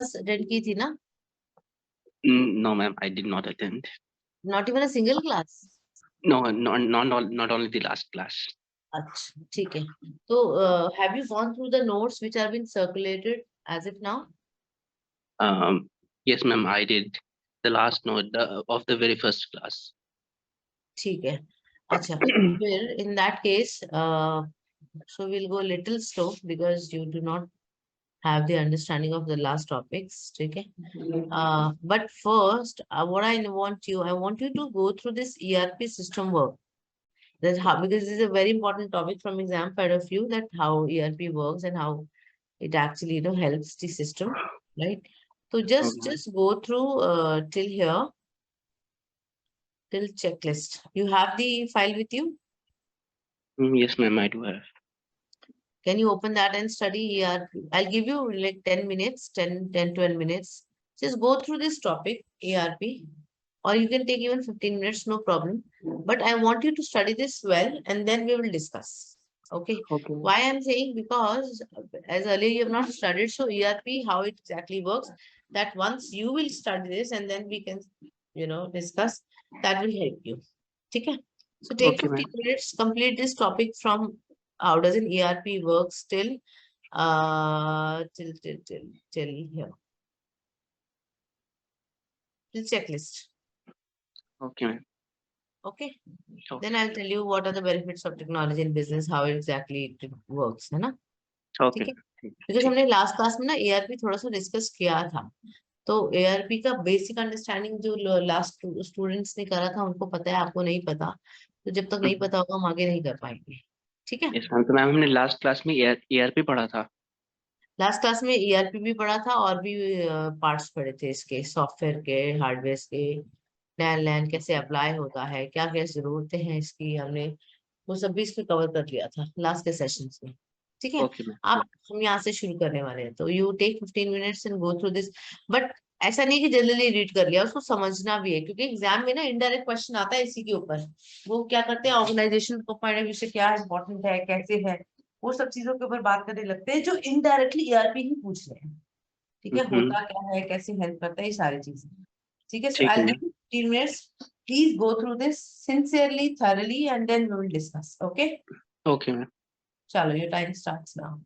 Attend की थी ना? No, ma'am, I did not attend. Not even a single class? No, not only the last class. अच्छा, ठीक है। तो have you gone through the notes which are been circulated as if now? Um, yes, ma'am, I did the last note of the very first class. ठीक है। अच्छा, फिर in that case, so we'll go little slow because you do not have the understanding of the last topics. ठीक है? But first, what I want you to go through this ERP system work. That's how, because this is a very important topic from exam point of view, that how ERP works and how it actually, helps the system, right? So just Okay. just go through till here, till checklist. You have the file with you? Yes, ma'am, I do have. Can you open that and study ERP? I'll give you like 10 minutes, 12 minutes. Just go through this topic, ERP, or you can take even 15 minutes, no problem. But I want you to study this well and then we will discuss. Okay. Okay. Why I'm saying, because as earlier you have not studied, so ERP, how it exactly works, that once you will study this and then we can, discuss, that will help you. Okay. So take Okay, 15 ma'am. minutes, complete this topic from how does an ERP work still till here, till checklist. Okay, ma'am. Okay. Okay. Then I'll tell you what are the benefits of technology in business, how exactly it works, है ना? Okay, ठीक है? ma'am. ठीक because ठीक हमने last class में ना ARP थोड़ा सा डिस्कस किया था, तो एआरपी का बेसिक अंडरस्टैंडिंग जो लास्ट स्टूडेंट्स ने करा था उनको पता है, आपको नहीं पता, तो जब तक नहीं पता होगा हम आगे नहीं कर पाएंगे। ठीक है? यस मैम, तो मैम हमने लास्ट क्लास में ERP पढ़ा था. लास्ट क्लास में ईआरपी भी पढ़ा था और भी पार्ट्स पढ़े थे इसके, सॉफ्टवेयर के, हार्डवेयर के, लैन लैन कैसे अप्लाई होता है, क्या क्या जरूरतें हैं इसकी, हमने वो सब भी इसको कवर कर लिया था लास्ट के सेशंस में। ठीक है? Okay ma'am. आप हम यहाँ से शुरू करने वाले हैं, तो you take 15 minutes and go through this. But ऐसा नहीं कि जनरली रीड कर लिया, उसको समझना भी है, क्योंकि एग्जाम में ना इनडायरेक्ट क्वेश्चन आता है इसी के ऊपर। वो क्या करते हैं, ऑर्गेनाइजेशन को पॉइंट ऑफ व्यू से क्या इंपॉर्टेंट है, कैसे है, वो सब चीजों के ऊपर बात करने लगते हैं जो इनडायरेक्टली ईआरपी ही पूछ रहे हैं। ठीक है? हम्म. होता क्या है, कैसे हेल्प करता है, ये सारी चीजें। ठीक है? सो ठीक आई है will ma'am. Give you 15 minutes, please go through this sincerely, thoroughly, and then we will discuss. Okay? Okay ma'am. चलो, your time starts now.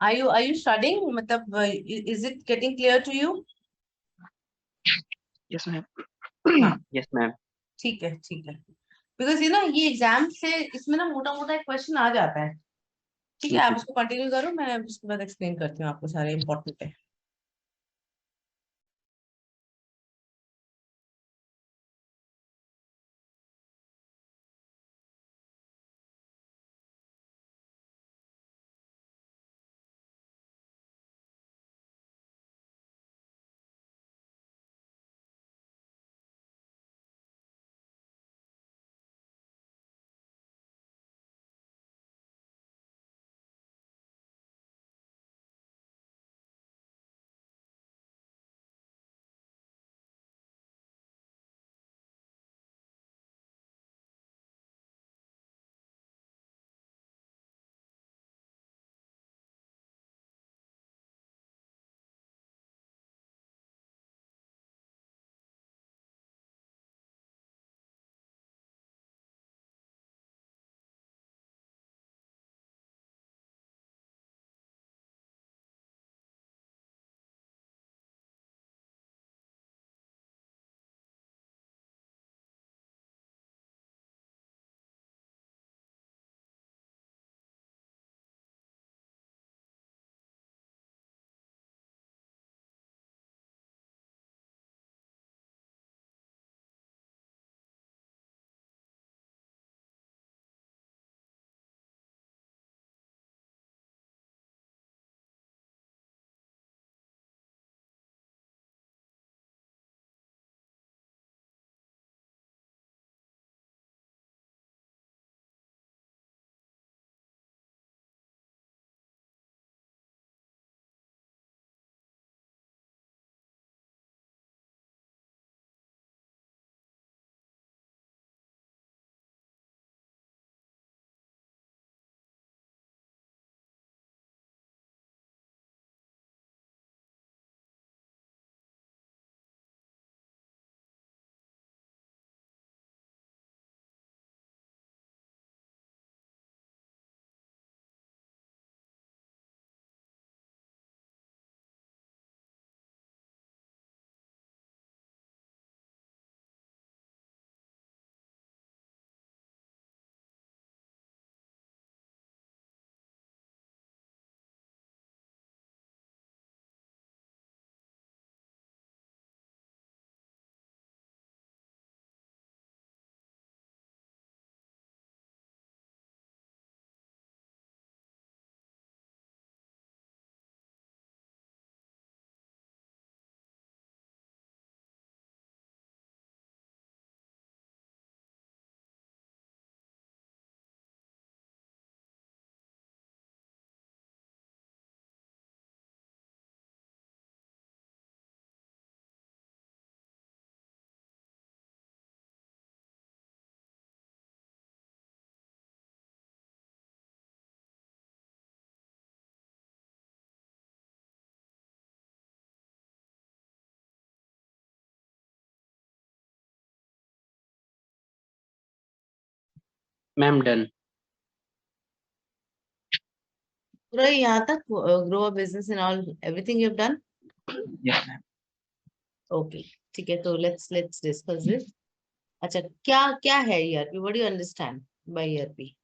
Are you studying? मतलब is it getting clear to you? Yes, ma'am. हाँ Yes, ma'am. ठीक है ठीक है, because ये ना ये एग्जाम से इसमें ना मोटा मोटा एक क्वेश्चन आ जाता है। ठीक है, आप जी। उसको कंटिन्यू करो, मैं उसके बाद एक्सप्लेन करती हूँ आपको, सारे इंपॉर्टेंट है। Ma'am, done. पूरा यहाँ तक grow a business in all everything you have done? Yes, ma'am. Okay ठीक है, तो लेट्स डिस्कस दिस। अच्छा, क्या क्या है ERP? What do you understand by ERP?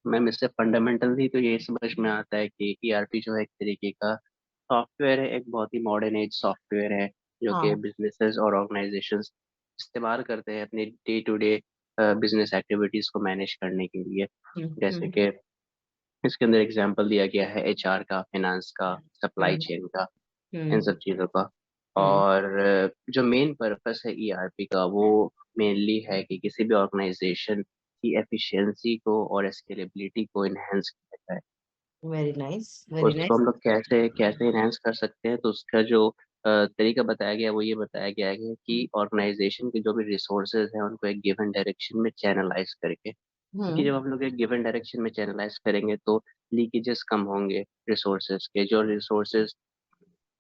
Ma'am, इससे फंडामेंटली तो ये समझ में आता है कि ईआरपी जो है एक तरीके का सॉफ्टवेयर है, एक बहुत ही मॉडर्न एज सॉफ्टवेयर है जो कि हाँ। बिजनेसेस और ऑर्गेनाइजेशंस इस्तेमाल करते हैं अपनी day to day business activities को मैनेज करने के लिए। जैसे हम्म। कि इसके अंदर एग्जांपल दिया गया है एचआर का, फाइनेंस का, सप्लाई हम्म। चेन का, इन हम्म। सब चीज़ों का। हम्म। और जो मेन पर्पस है ईआरपी का वो मेनली है कि किसी भी ऑर्गेनाइजेशन की एफिशिएंसी को और स्केलेबिलिटी को इन्हेंस किया जाए। वेरी नाइस, वेरी उसको नाइस। हम लोग कैसे कैसे इनहेंस कर सकते हैं, तो उसका जो तरीका बताया गया है, वो ये बताया गया है कि ऑर्गेनाइजेशन के जो भी रिसोर्सेज हैं उनको एक गिवन डायरेक्शन में चैनलाइज करके, क्योंकि जब हम्म। हम लोग एक गिवन डायरेक्शन में चैनलाइज करेंगे तो लीकेजेस कम होंगे। रिसोर्सेज के जो रिसोर्सेज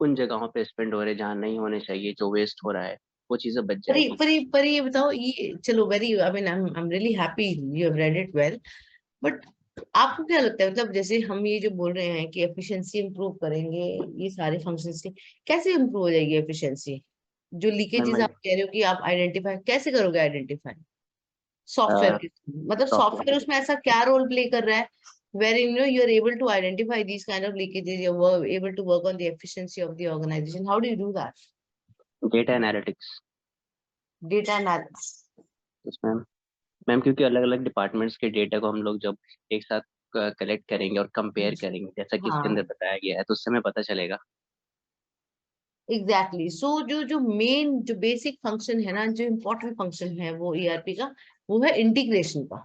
उन जगहों पे स्पेंड हो रहे हैं जहाँ नहीं होने चाहिए, जो वेस्ट हो रहा है, वो चीजें बच जाएगी। पर ये बताओ, ये चलो, very, I mean I am really happy you have read it well, but आपको क्या लगता है, मतलब जैसे हम ये जो बोल रहे हैं कि एफिशिएंसी इंप्रूव करेंगे, ये सारे फंक्शंस के कैसे इंप्रूव हो जाएगी एफिशिएंसी? जो लीकेजेस मैम आप कह रहे हो कि आप आइडेंटिफाई कैसे करोगे, आइडेंटिफाई सॉफ्टवेयर के through? मतलब सॉफ्टवेयर सॉफ्टवेयर उसमें ऐसा क्या रोल प्ले कर रहा है wherein you are able to identify these kind of leakages, you're able to work on the efficiency of the organization? How do you do that? Data analytics. Data analysis. Ma'am ma'am क्योंकि अलग अलग departments के data को हम लोग जब एक साथ कलेक्ट करेंगे और कंपेयर करेंगे जैसा कि इसके अंदर हाँ, बताया गया है तो उससे हमें पता चलेगा। एग्जैक्टली। सो जो जो मेन जो बेसिक फंक्शन है ना, जो इम्पोर्टेंट फंक्शन है वो ईआरपी का, वो है इंटीग्रेशन का।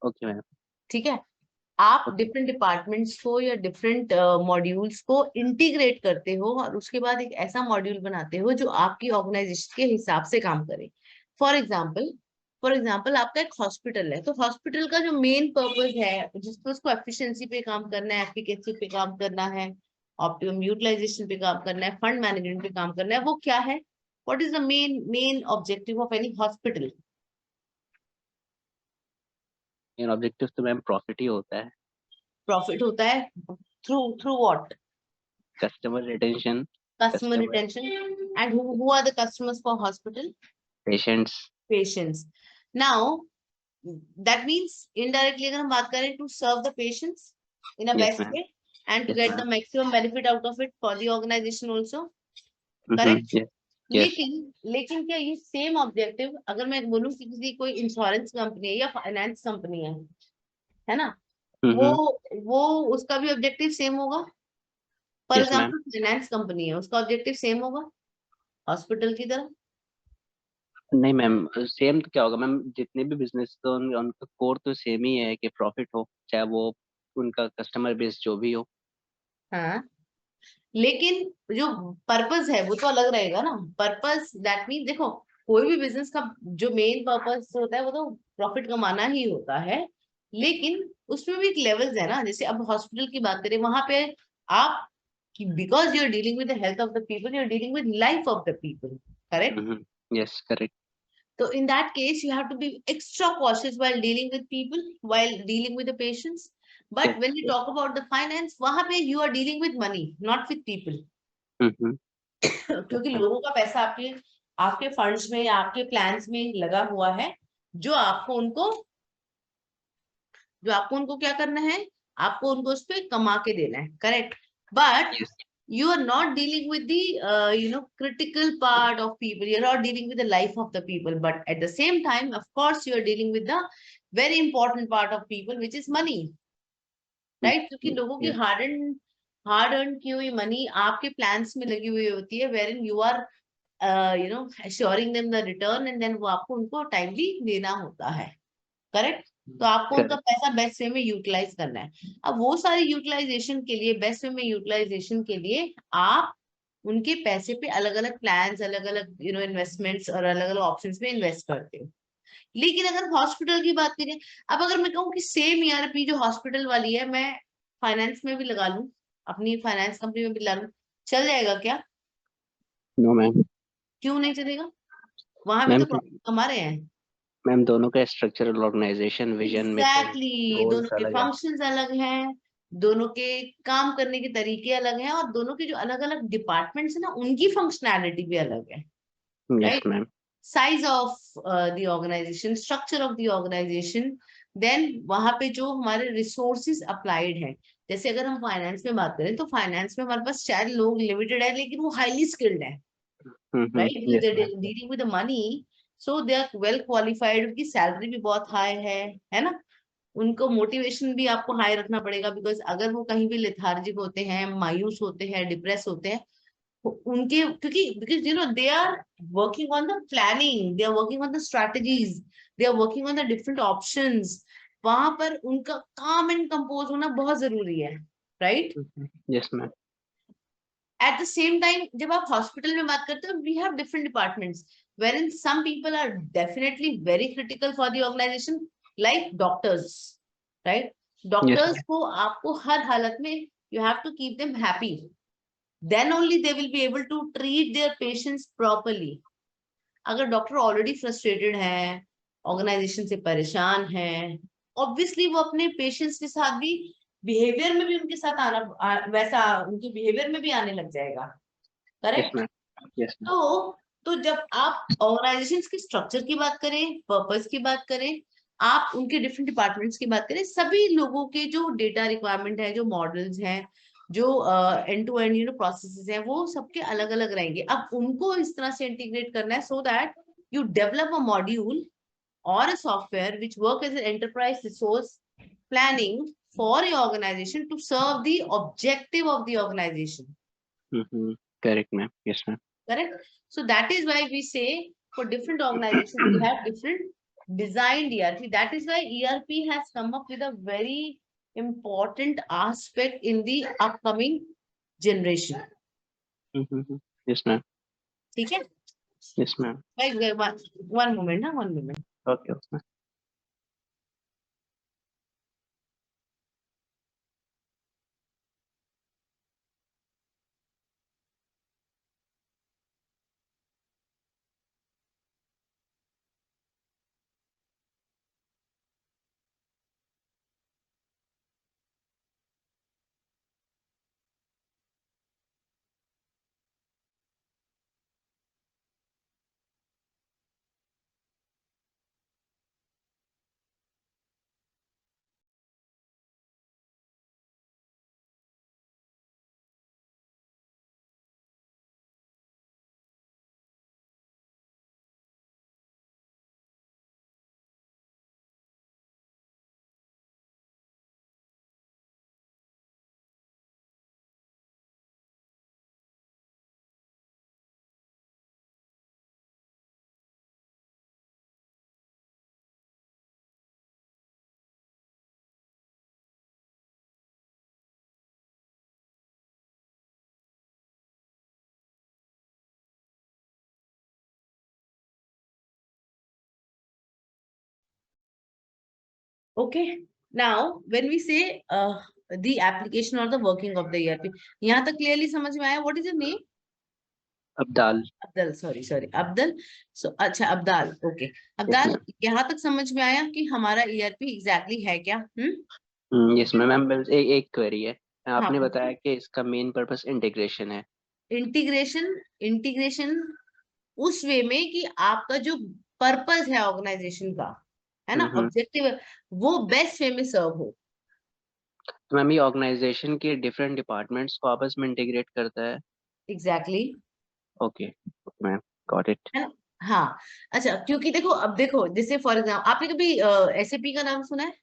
Okay ma'am. ठीक है, आप ओके। डिफरेंट डिपार्टमेंट्स को या डिफरेंट मॉड्यूल्स को इंटीग्रेट करते हो और उसके बाद एक ऐसा मॉड्यूल बनाते हो जो आपकी ऑर्गेनाइजेशन के हिसाब से काम करे। फॉर एग्जाम्पल, आपका एक हॉस्पिटल है, तो हॉस्पिटल का जो मेन पर्पस है जिसको उसको एफिशिएंसी पे काम करना है, एफिकेसी पे काम करना है, ऑप्टिमम यूटिलाइजेशन पे काम करना है, फंड मैनेजमेंट पे काम करना है, वो क्या है? What is the main objective of any hospital? Main objective तो मैम प्रॉफिट ही होता है। प्रॉफिट होता है through through what? Customer retention. Customer customer. retention. And who are the customers for hospital? Patients. Patients. Now, that means indirectly अगर हम बात करें, to serve the patients in a yes best ma'am. way and to yes get ma'am. the maximum benefit out of it for the organization also. Correct? Yes. Yes. लेकिन लेकिन क्या ये same objective अगर मैं बोलूँ कि किसी कोई इंश्योरेंस कंपनी है या फाइनेंस कंपनी है ना, वो वो उसका भी ऑब्जेक्टिव सेम होगा? For yes ma'am. Example finance company है, उसका ऑब्जेक्टिव सेम होगा हॉस्पिटल की तरह? नहीं मैम सेम तो क्या होगा मैम जितने भी बिजनेस तो उनका कोर तो सेम ही है कि प्रॉफिट हो चाहे वो उनका कस्टमर बेस जो भी हो। हाँ, लेकिन जो पर्पस है वो तो अलग रहेगा ना। पर्पस दैट मीन देखो, कोई भी बिजनेस का जो मेन पर्पस होता है वो तो प्रॉफिट कमाना ही होता है, लेकिन उसमें भी एक लेवल्स है ना। जैसे अब हॉस्पिटल की बात करें, वहां पे आप, because you are dealing with the health of the people, you are dealing with life of the people, correct? Yes correct. So in that case, you have to be extra cautious while dealing with people, while dealing with the patients. But when you yes. talk about the finance, वहां पे you are dealing with money, not with people. Yes क्योंकि ma'am. लोगों का पैसा आपके आपके funds में या आपके प्लान्स में लगा हुआ है, जो आपको उनको जो आपको उनको क्या करना है, आपको उनको उस पर कमा के देना है, correct? But yes. you are not dealing with the critical part of people, you're not dealing with the life of the people, but at the same time of course you are dealing with the very important part of people, which is money, right? क्योंकि लोगों की yes. Hard earn की हुई money आपके plans में लगी हुई होती है, wherein you are assuring them the return, and then वो आपको उनको टाइमली देना होता है, करेक्ट? तो आपको उनका करेक्ट। पैसा बेस्ट वे में यूटिलाइज करना है। अब वो सारी यूटिलाइजेशन के लिए, बेस्ट वे में यूटिलाइजेशन के लिए आप उनके पैसे पे अलग अलग प्लान्स, अलग अलग इन्वेस्टमेंट्स और अलग अलग ऑप्शंस में इन्वेस्ट करते हो। लेकिन अगर हॉस्पिटल की बात करें, अब अगर मैं कहूँ कि सेम ईआरपी जो हॉस्पिटल वाली है, मैं फाइनेंस में भी लगा लूं, अपनी फाइनेंस कंपनी में भी लगा लूं, चल जाएगा क्या? No ma'am. क्यों नहीं चलेगा? वहां भी मैम तो प्रॉफिट कमा रहे हैं। मैम दोनों का structural organisation vision mission exactly exactly. दोनों गोल्स के अलग है। फंक्शंस अलग हैं, दोनों के काम करने के तरीके अलग हैं, और दोनों के जो अलग अलग डिपार्टमेंट्स है ना, उनकी फंक्शनैलिटी भी अलग है, yes right? Ma'am. Size of the organisation, structure of the organisation, then वहां पे जो हमारे रिसोर्सेज अप्लाइड हैं। जैसे अगर हम फाइनेंस में बात करें, तो फाइनेंस में हमारे पास शायद लोग लिमिटेड है, लेकिन वो हाईली स्किल्ड है, right? Yes ma'am. Dealing with the money, so they are well qualified, उनकी सैलरी भी बहुत हाई है ना? उनको मोटिवेशन भी आपको हाई रखना पड़ेगा, बिकॉज अगर वो कहीं भी लेथार्जिक होते हैं, मायूस होते हैं, डिप्रेस होते हैं, उनके क्योंकि because they are working on the planning, they are working on the strategies, they are working on the different options, वहां पर उनका काम एंड कंपोज होना बहुत जरूरी है, right? Yes ma'am. At the same time जब आप हॉस्पिटल में बात करते हो, we have different departments wherein some people are definitely very critical for the organization, like doctors, right? Yes doctors ma'am. को आपको हर हालत में you have to keep them happy, then only they will be able to treat their patients properly. अगर doctor already frustrated है, organisation से परेशान है, obviously वो अपने पेशेंट्स के साथ भी बिहेवियर में भी उनके साथ वैसा उनके बिहेवियर में भी आने लग जाएगा, yes correct? Ma'am, yes ma'am. तो जब आप ऑर्गेनाइजेशन की स्ट्रक्चर की बात करें, पर्पस की बात करें, आप उनके डिफरेंट डिपार्टमेंट्स की बात करें, सभी लोगों के जो डेटा रिक्वायरमेंट है, जो मॉडल्स हैं, जो एंड टू एंड प्रोसेसेस हैं, वो सबके अलग अलग रहेंगे। अब उनको इस तरह से इंटीग्रेट करना है so that you develop a module or a software which work as an enterprise resource planning for your organization to serve the objective of the organization. Correct ma'am, yes ma'am. Correct? So that is why we say for different organizations we have different designed ERP. That is why ERP has come up with a very important aspect in the upcoming generation. Yes ma'am, ठीक है? Yes ma'am. One moment, ना, one moment. Okay okay. Okay. Now, when we say the application or the working of the ERP, यहाँ तक clearly समझ में आया? What is your name? Abdal. Abdul, sorry, Abdal. So, अच्छा, Abdal, okay. Yes Abdal, ma'am, यहाँ तक समझ में आया कि हमारा ERP exactly है क्या? Yes ma'am. मैम बस एक क्वेरी है। हाँ, आपने बताया कि इसका मेन पर्पस इंटीग्रेशन है। इंटीग्रेशन उस वे में कि आपका जो पर्पस है ऑर्गेनाइजेशन का, है ना, ऑब्जेक्टिव, वो बेस्ट वे में सर्व हो. तो मैम ये ऑर्गेनाइजेशन के डिफरेंट डिपार्टमेंट्स को आपस में इंटीग्रेट करता है। Exactly. Okay okay ma'am, got it. है ना? हाँ. अच्छा, क्योंकि देखो, अब देखो, जैसे फॉर एग्जाम्पल आपने कभी एसएपी का नाम सुना है?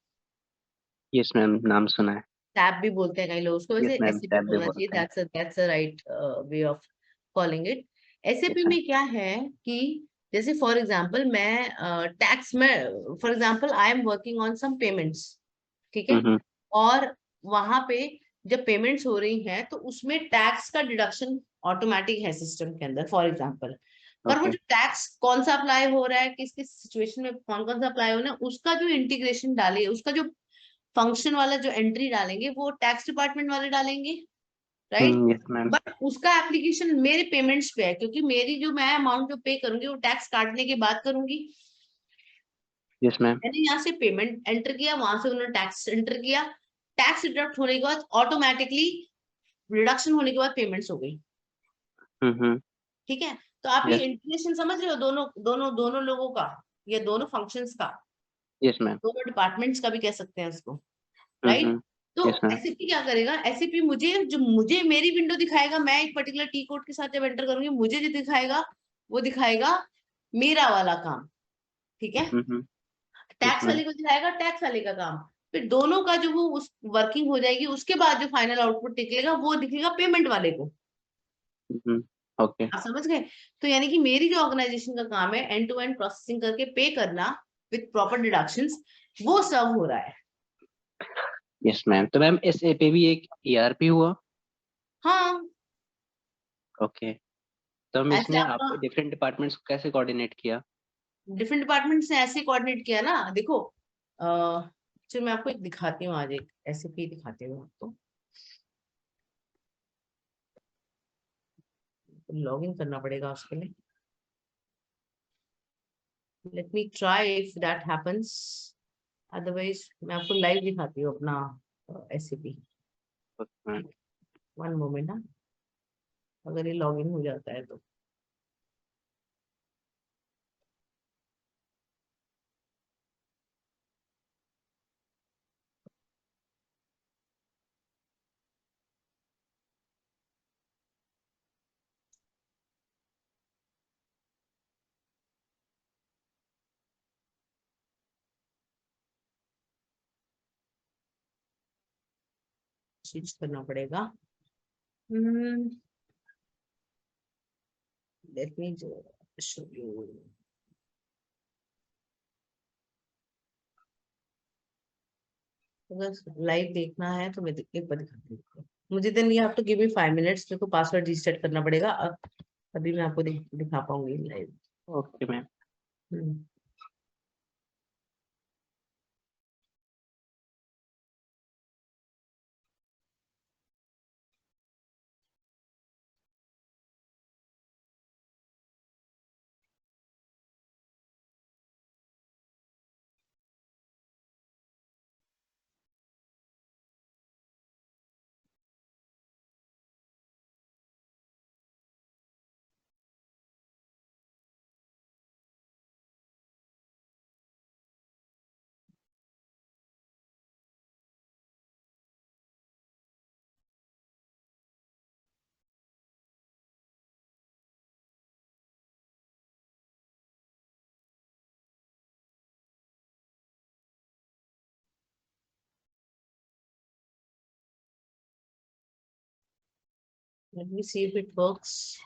यस मैम, नाम सुना है। टैब भी बोलते हैं कई लोग उसको, यस वैसे मैम, एसएपी टैब भी बोलना चाहिए. बोलते हैं। That's a right way of calling it. Yes SAP ma'am. में क्या है कि जैसे फॉर एग्जाम्पल मैं टैक्स में, for example I am working on some payments, ठीक है, हम्म और वहां पे जब पेमेंट्स हो रही हैं तो उसमें टैक्स का डिडक्शन ऑटोमेटिक है सिस्टम के अंदर, फॉर एग्जाम्पल. पर वो ओके। जो टैक्स कौन सा अप्लाई हो रहा है, किस किस सिचुएशन में कौन कौन सा अप्लाई होना है, उसका जो इंटीग्रेशन डाले, उसका जो फंक्शन वाला जो एंट्री डालेंगे वो टैक्स डिपार्टमेंट वाले डालेंगे, राइट? Yes ma'am. बट उसका एप्लीकेशन मेरे पेमेंट्स पे है, क्योंकि मेरी जो मैं अमाउंट जो पे करूंगी वो टैक्स काटने के बाद करूंगी. Yes ma'am. मैंने यहाँ से पेमेंट एंटर किया, वहां से उन्होंने टैक्स एंटर किया, टैक्स डिडक्ट होने के बाद ऑटोमेटिकली रिडक्शन होने के बाद पेमेंट्स हो गई. हम्म ठीक है? तो आप ये यस इंटीग्रेशन समझ रहे हो, दोनों दोनों दोनों लोगों का, ये दोनों फंक्शंस का, यस मैम। दोनों डिपार्टमेंट्स का भी कह सकते हैं उसको, राइट? तो यस मैम। एसएपी क्या करेगा? एसएपी मुझे मेरी विंडो दिखाएगा, मैं एक पर्टिकुलर टी कोड के साथ जब एंटर करूंगी, मुझे जो दिखाएगा वो दिखाएगा मेरा वाला काम, ठीक है? Yes tax ma'am. वाले को दिखाएगा टैक्स वाले का काम. फिर दोनों का जो वो उस वर्किंग हो जाएगी, उसके बाद जो फाइनल आउटपुट निकलेगा वो दिखेगा पेमेंट वाले को. ओके। आप समझ गए? तो यानी कि मेरी जो ऑर्गेनाइजेशन का काम है एंड टू एंड प्रोसेसिंग करके पे करना विथ प्रॉपर डिडक्शंस, वो सब हो रहा है. यस मैम, तो मैम एसएपी भी एक ईआरपी हुआ। हाँ. ओके, तो हम ऐसे इसमें आप आपका डिफरेंट डिपार्टमेंट्स को कैसे कोऑर्डिनेट किया? डिफरेंट डिपार्टमेंट से ऐसे कोऑर्डिनेट किया ना. देखो, चलो मैं आपको एक दिखाती हूँ, आज एक एसएपी दिखाती हूँ आपको. लॉग इन करना पड़ेगा उसके लिए. Let me try if that happens. Otherwise मैं आपको लाइव दिखाती हूँ अपना SCP। Okay ma'am. 1 मोमेंट ना, अगर ये लॉगिन हो जाता है तो। स्विच करना पड़ेगा। Let me show you. अगर लाइव देखना है तो मैं एक बार दिखाती हूँ। मुझे then you have to give me 5 minutes, मेरे को पासवर्ड रीसेट करना पड़ेगा। अभी मैं आपको दिखा पाऊंगी live. Okay ma'am. Hmm. Let me see if it works.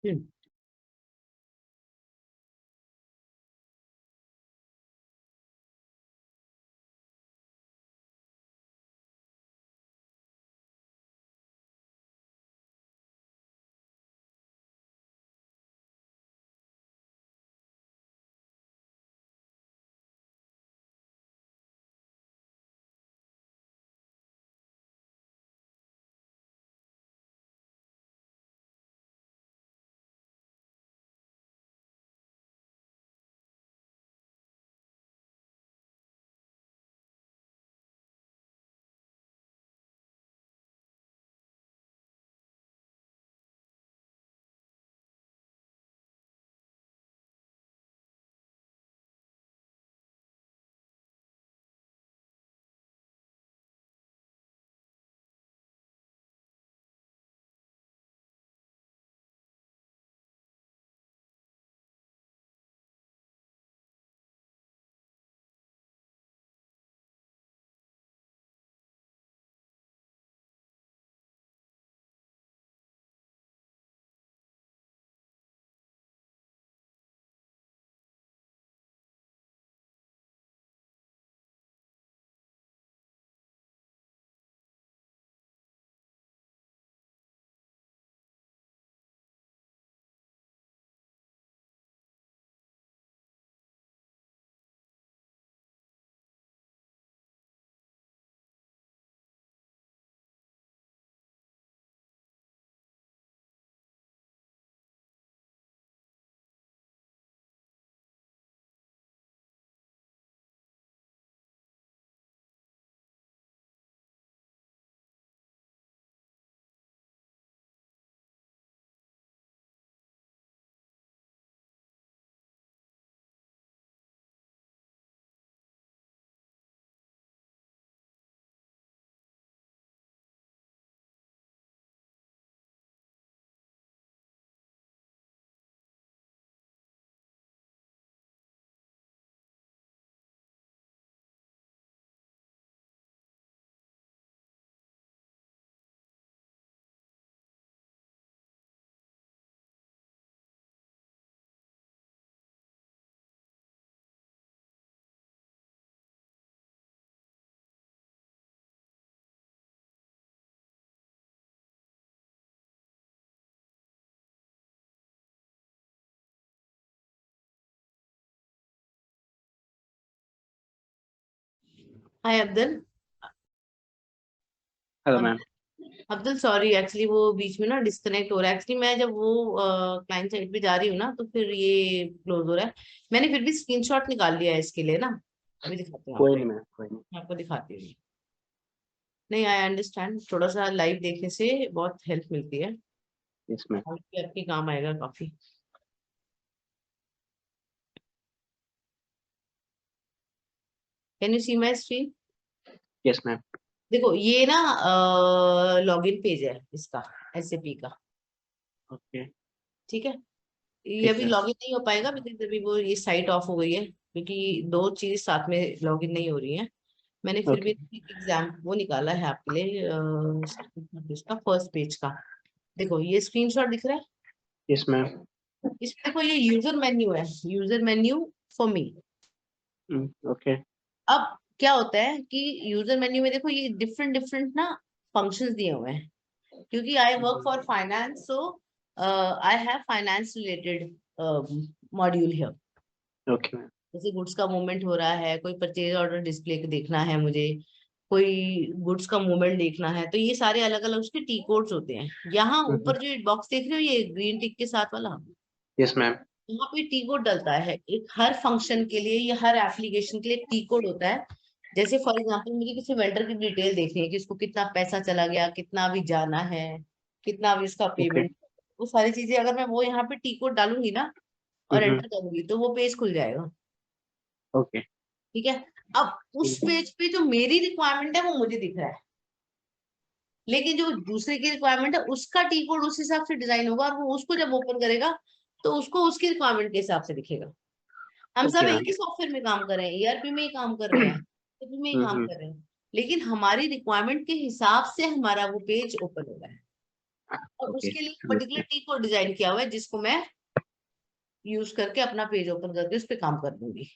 Hmm. Hi Abdul. Hello ma'am. Abdul sorry, actually वो बीच में ना डिस्कनेक्ट हो रहा है। एक्चुअली मैं जब वो क्लाइंट साइड पे जा रही हूँ ना, तो फिर ये क्लोज हो रहा है। मैंने फिर भी स्क्रीनशॉट निकाल लिया है इसके लिए ना। अभी दिखाती हूँ कोई आपको। नहीं मैम, कोई नहीं। मैं आपको दिखाती हूँ। नहीं, आई अंडरस्टैंड, थोड़ा सा लाइव देखने से बहुत हेल्प मिलती है। Yes ma'am. आपके आपके काम आएगा काफी। Can you see my screen? Yes ma'am. देखो ये ना लॉगिन पेज है इसका, एसएपी का। ओके। ठीक है। ये ठीक अभी है। लॉगिन नहीं हो पाएगा बिकॉज अभी वो ये साइट ऑफ हो गई है, क्योंकि दो चीज साथ में लॉगिन नहीं हो रही है। मैंने फिर भी ओके। एक एग्जाम वो निकाला है आपके लिए, इसका फर्स्ट पेज का। देखो ये स्क्रीनशॉट दिख रहा है। Yes ma'am. इसमें देखो ये यूजर मेन्यू है, user menu for me. Okay. अब क्या होता है कि यूजर मेन्यू में देखो ये डिफरेंट डिफरेंट ना फंक्शंस दिए हुए हैं, क्योंकि I work for finance, so I have finance related module here. Okay ma'am. जैसे गुड्स का मूवमेंट हो रहा है, कोई परचेज ऑर्डर डिस्प्ले देखना है मुझे, कोई गुड्स का मूवमेंट देखना है, तो ये सारे अलग अलग उसके टी कोड्स होते हैं। यहाँ ऊपर जो बॉक्स देख रहे हो ये ग्रीन टिक के साथ वाला, यस मैम। यहाँ पे टी कोड डलता है। एक हर फंक्शन के लिए या हर एप्लीकेशन के लिए टी कोड होता है। जैसे फॉर एग्जांपल मुझे किसी वेंडर की डिटेल देखनी है कि उसको कितना पैसा चला गया, कितना अभी जाना है, कितना अभी उसका ओके। पेमेंट, वो सारी चीजें अगर मैं वो यहाँ पे टी कोड डालूंगी ना और एंटर करूंगी तो वो पेज खुल जाएगा। ओके। ठीक है। अब उस पेज पे जो मेरी रिक्वायरमेंट है वो मुझे दिख रहा है, लेकिन जो दूसरे की रिक्वायरमेंट है उसका टी कोड उस हिसाब से डिजाइन होगा, और वो उसको जब ओपन करेगा तो उसको उसकी रिक्वायरमेंट के हिसाब से दिखेगा। हम सब ओके एक मैम। ही सॉफ्टवेयर में काम कर रहे हैं, ईआरपी में ही काम कर रहे हैं, एसएपी में ही काम कर रहे हैं, लेकिन हमारी रिक्वायरमेंट के हिसाब से हमारा वो पेज ओपन हो रहा है। और ओके, उसके लिए समझ पर्टिकुलर गया। टी कोड डिजाइन किया हुआ है, जिसको मैं यूज करके अपना पेज ओपन करके उस पर काम कर दूंगी।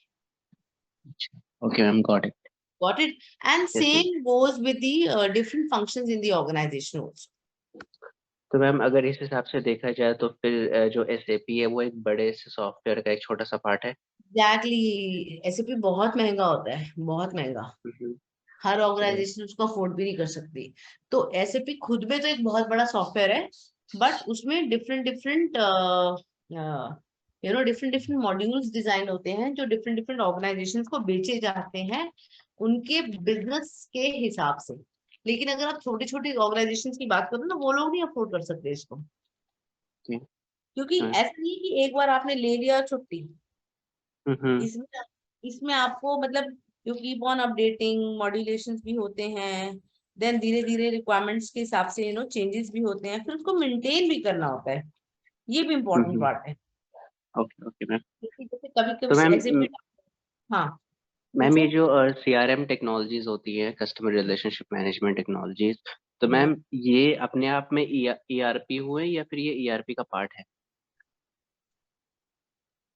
Okay ma'am, got it. Got it? And yes ma'am. same goes with the different functions in the organization also. तो मैम अगर इस हिसाब से देखा जाए तो फिर जो एसएपी है वो एक बड़े से सॉफ्टवेयर का एक छोटा सा पार्ट है। Exactly, एसएपी बहुत महंगा होता है, बहुत महंगा। हर चलिए। ऑर्गेनाइजेशन उसको अफोर्ड भी नहीं कर सकती। तो एसएपी खुद में तो एक बहुत बड़ा सॉफ्टवेयर है, बट उसमें different different different different modules design होते हैं जो डिफरेंट डिफरेंट ऑर्गेनाइजेशंस को बेचे जाते हैं उनके बिजनेस के हिसाब से। लेकिन अगर आप छोटी छोटी ऑर्गेनाइजेशंस की बात करो ना, वो लोग नहीं अफोर्ड कर सकते इसको, ओके। क्योंकि हाँ। ऐसा नहीं है कि एक बार आपने ले लिया छुट्टी। हम्म। इसमें इसमें आपको मतलब यू कीप ऑन अपडेटिंग, मॉड्यूलेशंस भी होते हैं, देन धीरे धीरे रिक्वायरमेंट्स के हिसाब से चेंजेस भी होते हैं, फिर उसको मेंटेन भी करना होता है। ये भी इम्पोर्टेंट हम्म। पार्ट है। Okay okay ma'am. क्योंकि जैसे कभी तो कभी मैम ऐसे भी, हाँ मैम ये पूछो। जो सीआरएम टेक्नोलॉजीज होती है, कस्टमर रिलेशनशिप मैनेजमेंट टेक्नोलॉजीज, तो हम्म, मैम ये अपने आप में ईआरपी हुए या फिर ये ईआरपी का पार्ट है?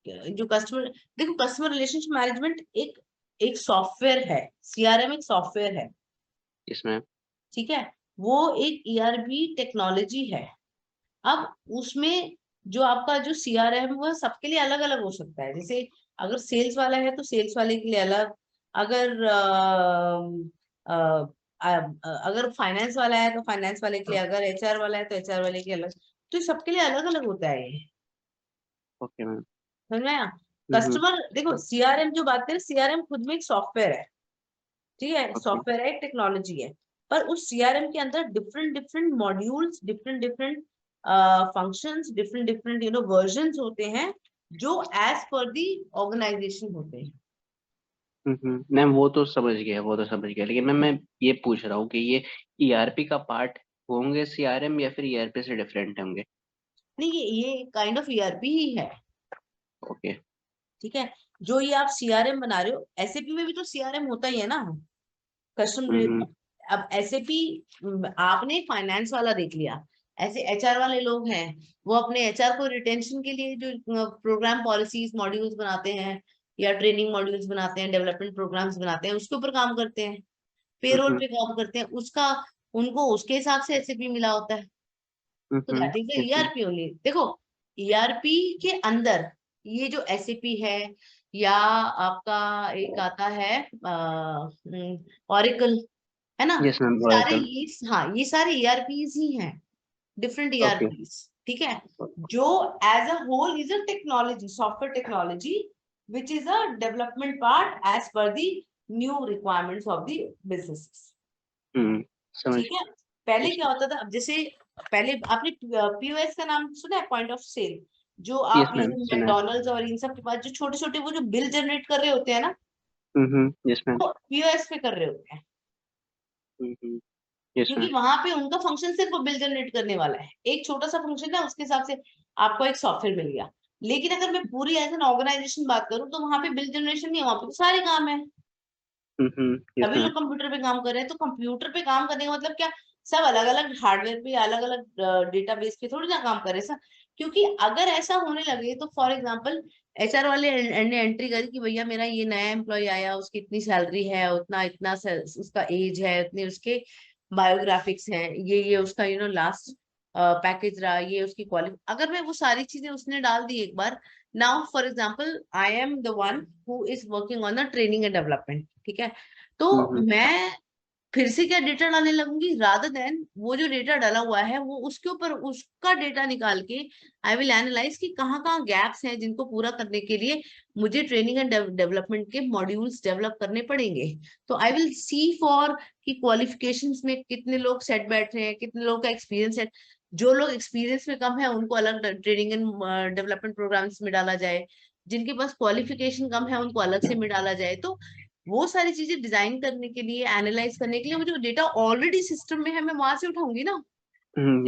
जो कस्टमर, देखो कस्टमर रिलेशनशिप मैनेजमेंट एक एक सॉफ्टवेयर है, सीआरएम एक सॉफ्टवेयर है। इसमें। ठीक है। वो एक ईआरपी टेक्नोलॉजी है। अब उसमें जो आपका जो सीआरएम वो सबके लिए अलग अलग हो सकता है। जैसे अगर सेल्स वाला है तो सेल्स वाले के लिए अलग, अगर अगर फाइनेंस वाला है तो फाइनेंस वाले के लिए, अगर एचआर वाला है तो एचआर वाले के लिए अलग। तो ये सबके लिए अलग अलग होता है ये। Okay ma'am. समझ में आया? हम्म। कस्टमर देखो, सीआरएम जो बात करें, सीआरएम खुद में एक सॉफ्टवेयर है। ठीक है, ओके। सॉफ्टवेयर है, एक टेक्नोलॉजी है। पर उस सीआरएम के अंदर different different modules, different different functions, different different versions होते हैं जो एज पर दी ऑर्गेनाइजेशन होते हैं। मैम वो तो समझ गया, वो तो समझ गया, लेकिन मैम मैं ये पूछ रहा हूँ कि ये ईआरपी का पार्ट होंगे सीआरएम या फिर ईआरपी से डिफरेंट होंगे? नहीं, ये काइंड ऑफ ईआरपी ही है। ओके। ठीक है। जो ये आप सीआरएम बना रहे हो, एसएपी में भी तो सीआरएम होता ही है ना, कस्टमर। हम्म। अब एसएपी आपने फाइनेंस वाला देख लिया, ऐसे एचआर वाले लोग हैं, वो अपने एचआर को रिटेंशन के लिए जो प्रोग्राम पॉलिसीज मॉड्यूल्स बनाते हैं या ट्रेनिंग मॉड्यूल्स बनाते हैं, डेवलपमेंट प्रोग्राम्स बनाते हैं, उसके ऊपर काम करते हैं, पेरोल हम्म। पे काम करते हैं, उसका उनको उसके हिसाब से एसएपी मिला होता है। तो that is yes ma'am. ERP only. देखो ईआरपी के अंदर ये जो एसएपी है, या आपका एक आता है ऑरिकल, है ना। यस मैम, सारे ओरेकल। ये, हाँ ये सारे ईआरपीज ही हैं, डिफरेंट ओके। ईआरपीज, ठीक है। जो as a whole is a technology, software technology which is a development part as per the new requirements of the businesses, समझ। ठीक है। पहले यस क्या होता था, अब जैसे पहले आपने पीओएस का नाम सुना है, पॉइंट ऑफ सेल, जो आप ये मैम, सुना है। मैकडोनल्ड्स और इन सब के पास जो छोटे छोटे वो जो बिल जनरेट कर रहे होते हैं ना, यस मैम। वो पीओएस पे कर रहे होते हैं, यस क्योंकि मैम। वहां पे उनका फंक्शन सिर्फ वो बिल जनरेट करने वाला है, एक छोटा सा फंक्शन है, उसके हिसाब से आपको एक सॉफ्टवेयर मिल गया। लेकिन अगर मैं पूरी एज एन ऑर्गेनाइजेशन बात करूं, तो वहां पे बिल जनरेशन नहीं है, वहां पे तो सारे काम है, यस सभी मैम। लोग कंप्यूटर पे काम कर रहे हैं। तो कंप्यूटर पे काम करने का मतलब क्या, सब अलग अलग हार्डवेयर पे, अलग अलग डेटाबेस पे थोड़ी ना काम कर रहे हैं, क्योंकि अगर ऐसा होने लगे तो फॉर एग्जांपल एचआर वाले ने एंट्री करी कि भैया मेरा ये नया एम्प्लॉय आया, उसकी इतनी सैलरी है, उतना इतना उसका एज है, इतने उसके बायोग्राफिक्स हैं, ये उसका लास्ट पैकेज रहा, ये उसकी क्वालिटी, अगर मैं वो सारी चीजें उसने डाल दी एक बार, now for example I am the one who is working on the training and development, ठीक है। तो मैं फिर से क्या डेटा डालने लगूंगी, रादर देन वो जो डेटा डाला हुआ है वो उसके ऊपर उसका डेटा निकाल के आई विल एनालाइज कि कहाँ कहाँ गैप्स हैं, जिनको पूरा करने के लिए मुझे ट्रेनिंग एंड डेवलपमेंट के मॉड्यूल्स डेवलप करने पड़ेंगे। तो आई विल सी फॉर कि क्वालिफिकेशंस में कितने लोग सेट बैठ रहे हैं, कितने लोग का एक्सपीरियंस है, जो लोग एक्सपीरियंस में कम है उनको अलग ट्रेनिंग एंड डेवलपमेंट प्रोग्राम्स में डाला जाए, जिनके पास क्वालिफिकेशन कम है उनको अलग से में डाला जाए। तो वो सारी चीजें डिजाइन करने के लिए, एनालाइज करने के लिए, मुझे डेटा ऑलरेडी सिस्टम में है, मैं वहां से उठाऊंगी ना।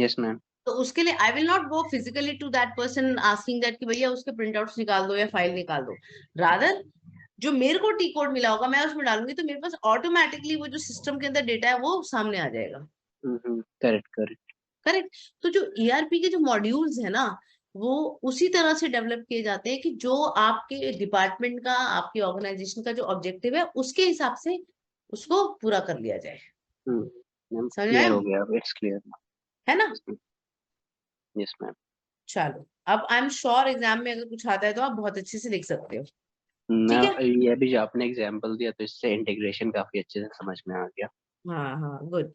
Yes ma'am. तो उसके लिए I will not go physically to that person asking that कि भैया उसके प्रिंट आउट्स निकाल दो या फाइल निकाल दो, रादर जो मेरे को टी कोड मिला होगा मैं उसमें डालूंगी, तो मेरे पास ऑटोमेटिकली वो जो सिस्टम के अंदर डेटा है वो सामने आ जाएगा। Correct correct. करेक्ट। तो जो ईआरपी के जो मॉड्यूल्स है ना, वो उसी तरह से डेवलप किए जाते हैं कि जो आपके डिपार्टमेंट का, आपकी ऑर्गेनाइजेशन का जो ऑब्जेक्टिव है उसके हिसाब से उसको पूरा कर लिया जाए। मैम समझ में क्लियर आया? हो गया, अब इट्स क्लियर। है ना। Yes ma'am. चलो, अब आई एम श्योर एग्जाम में अगर कुछ आता है तो आप बहुत अच्छे से लिख सकते हो, ठीक मैं है। ये भी जो आपने एग्जांपल दिया तो इससे इंटीग्रेशन काफी अच्छे से समझ में आ गया। हाँ हाँ, गुड।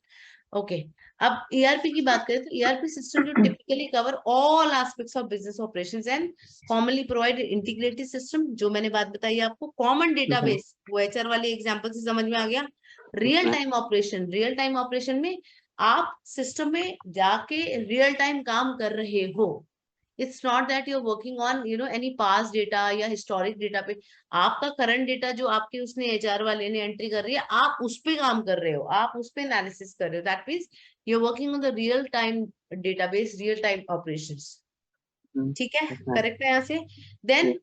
ओके। अब ईआरपी की बात करें तो ईआरपी सिस्टम जो typically cover all aspects of business operations and commonly provide integrated system, जो मैंने बात बताई आपको, कॉमन डेटाबेस, वो एचआर वाले एग्जांपल से समझ में आ गया। Yes real ma'am. Time operation, real time operation में आप सिस्टम में जाके रियल टाइम काम कर रहे हो, it's not that you are working on any past data या हिस्टोरिक डेटा पे। आपका करंट डेटा जो आपके उसने एचआर वाले ने एंट्री कर रही है, आप उस पे काम कर रहे हो, आप उस पे एनालिसिस कर रहे हो, that means you are working on the real time database, real time operations, ठीक है। Yes ma'am. करेक्ट है यहाँ से। देन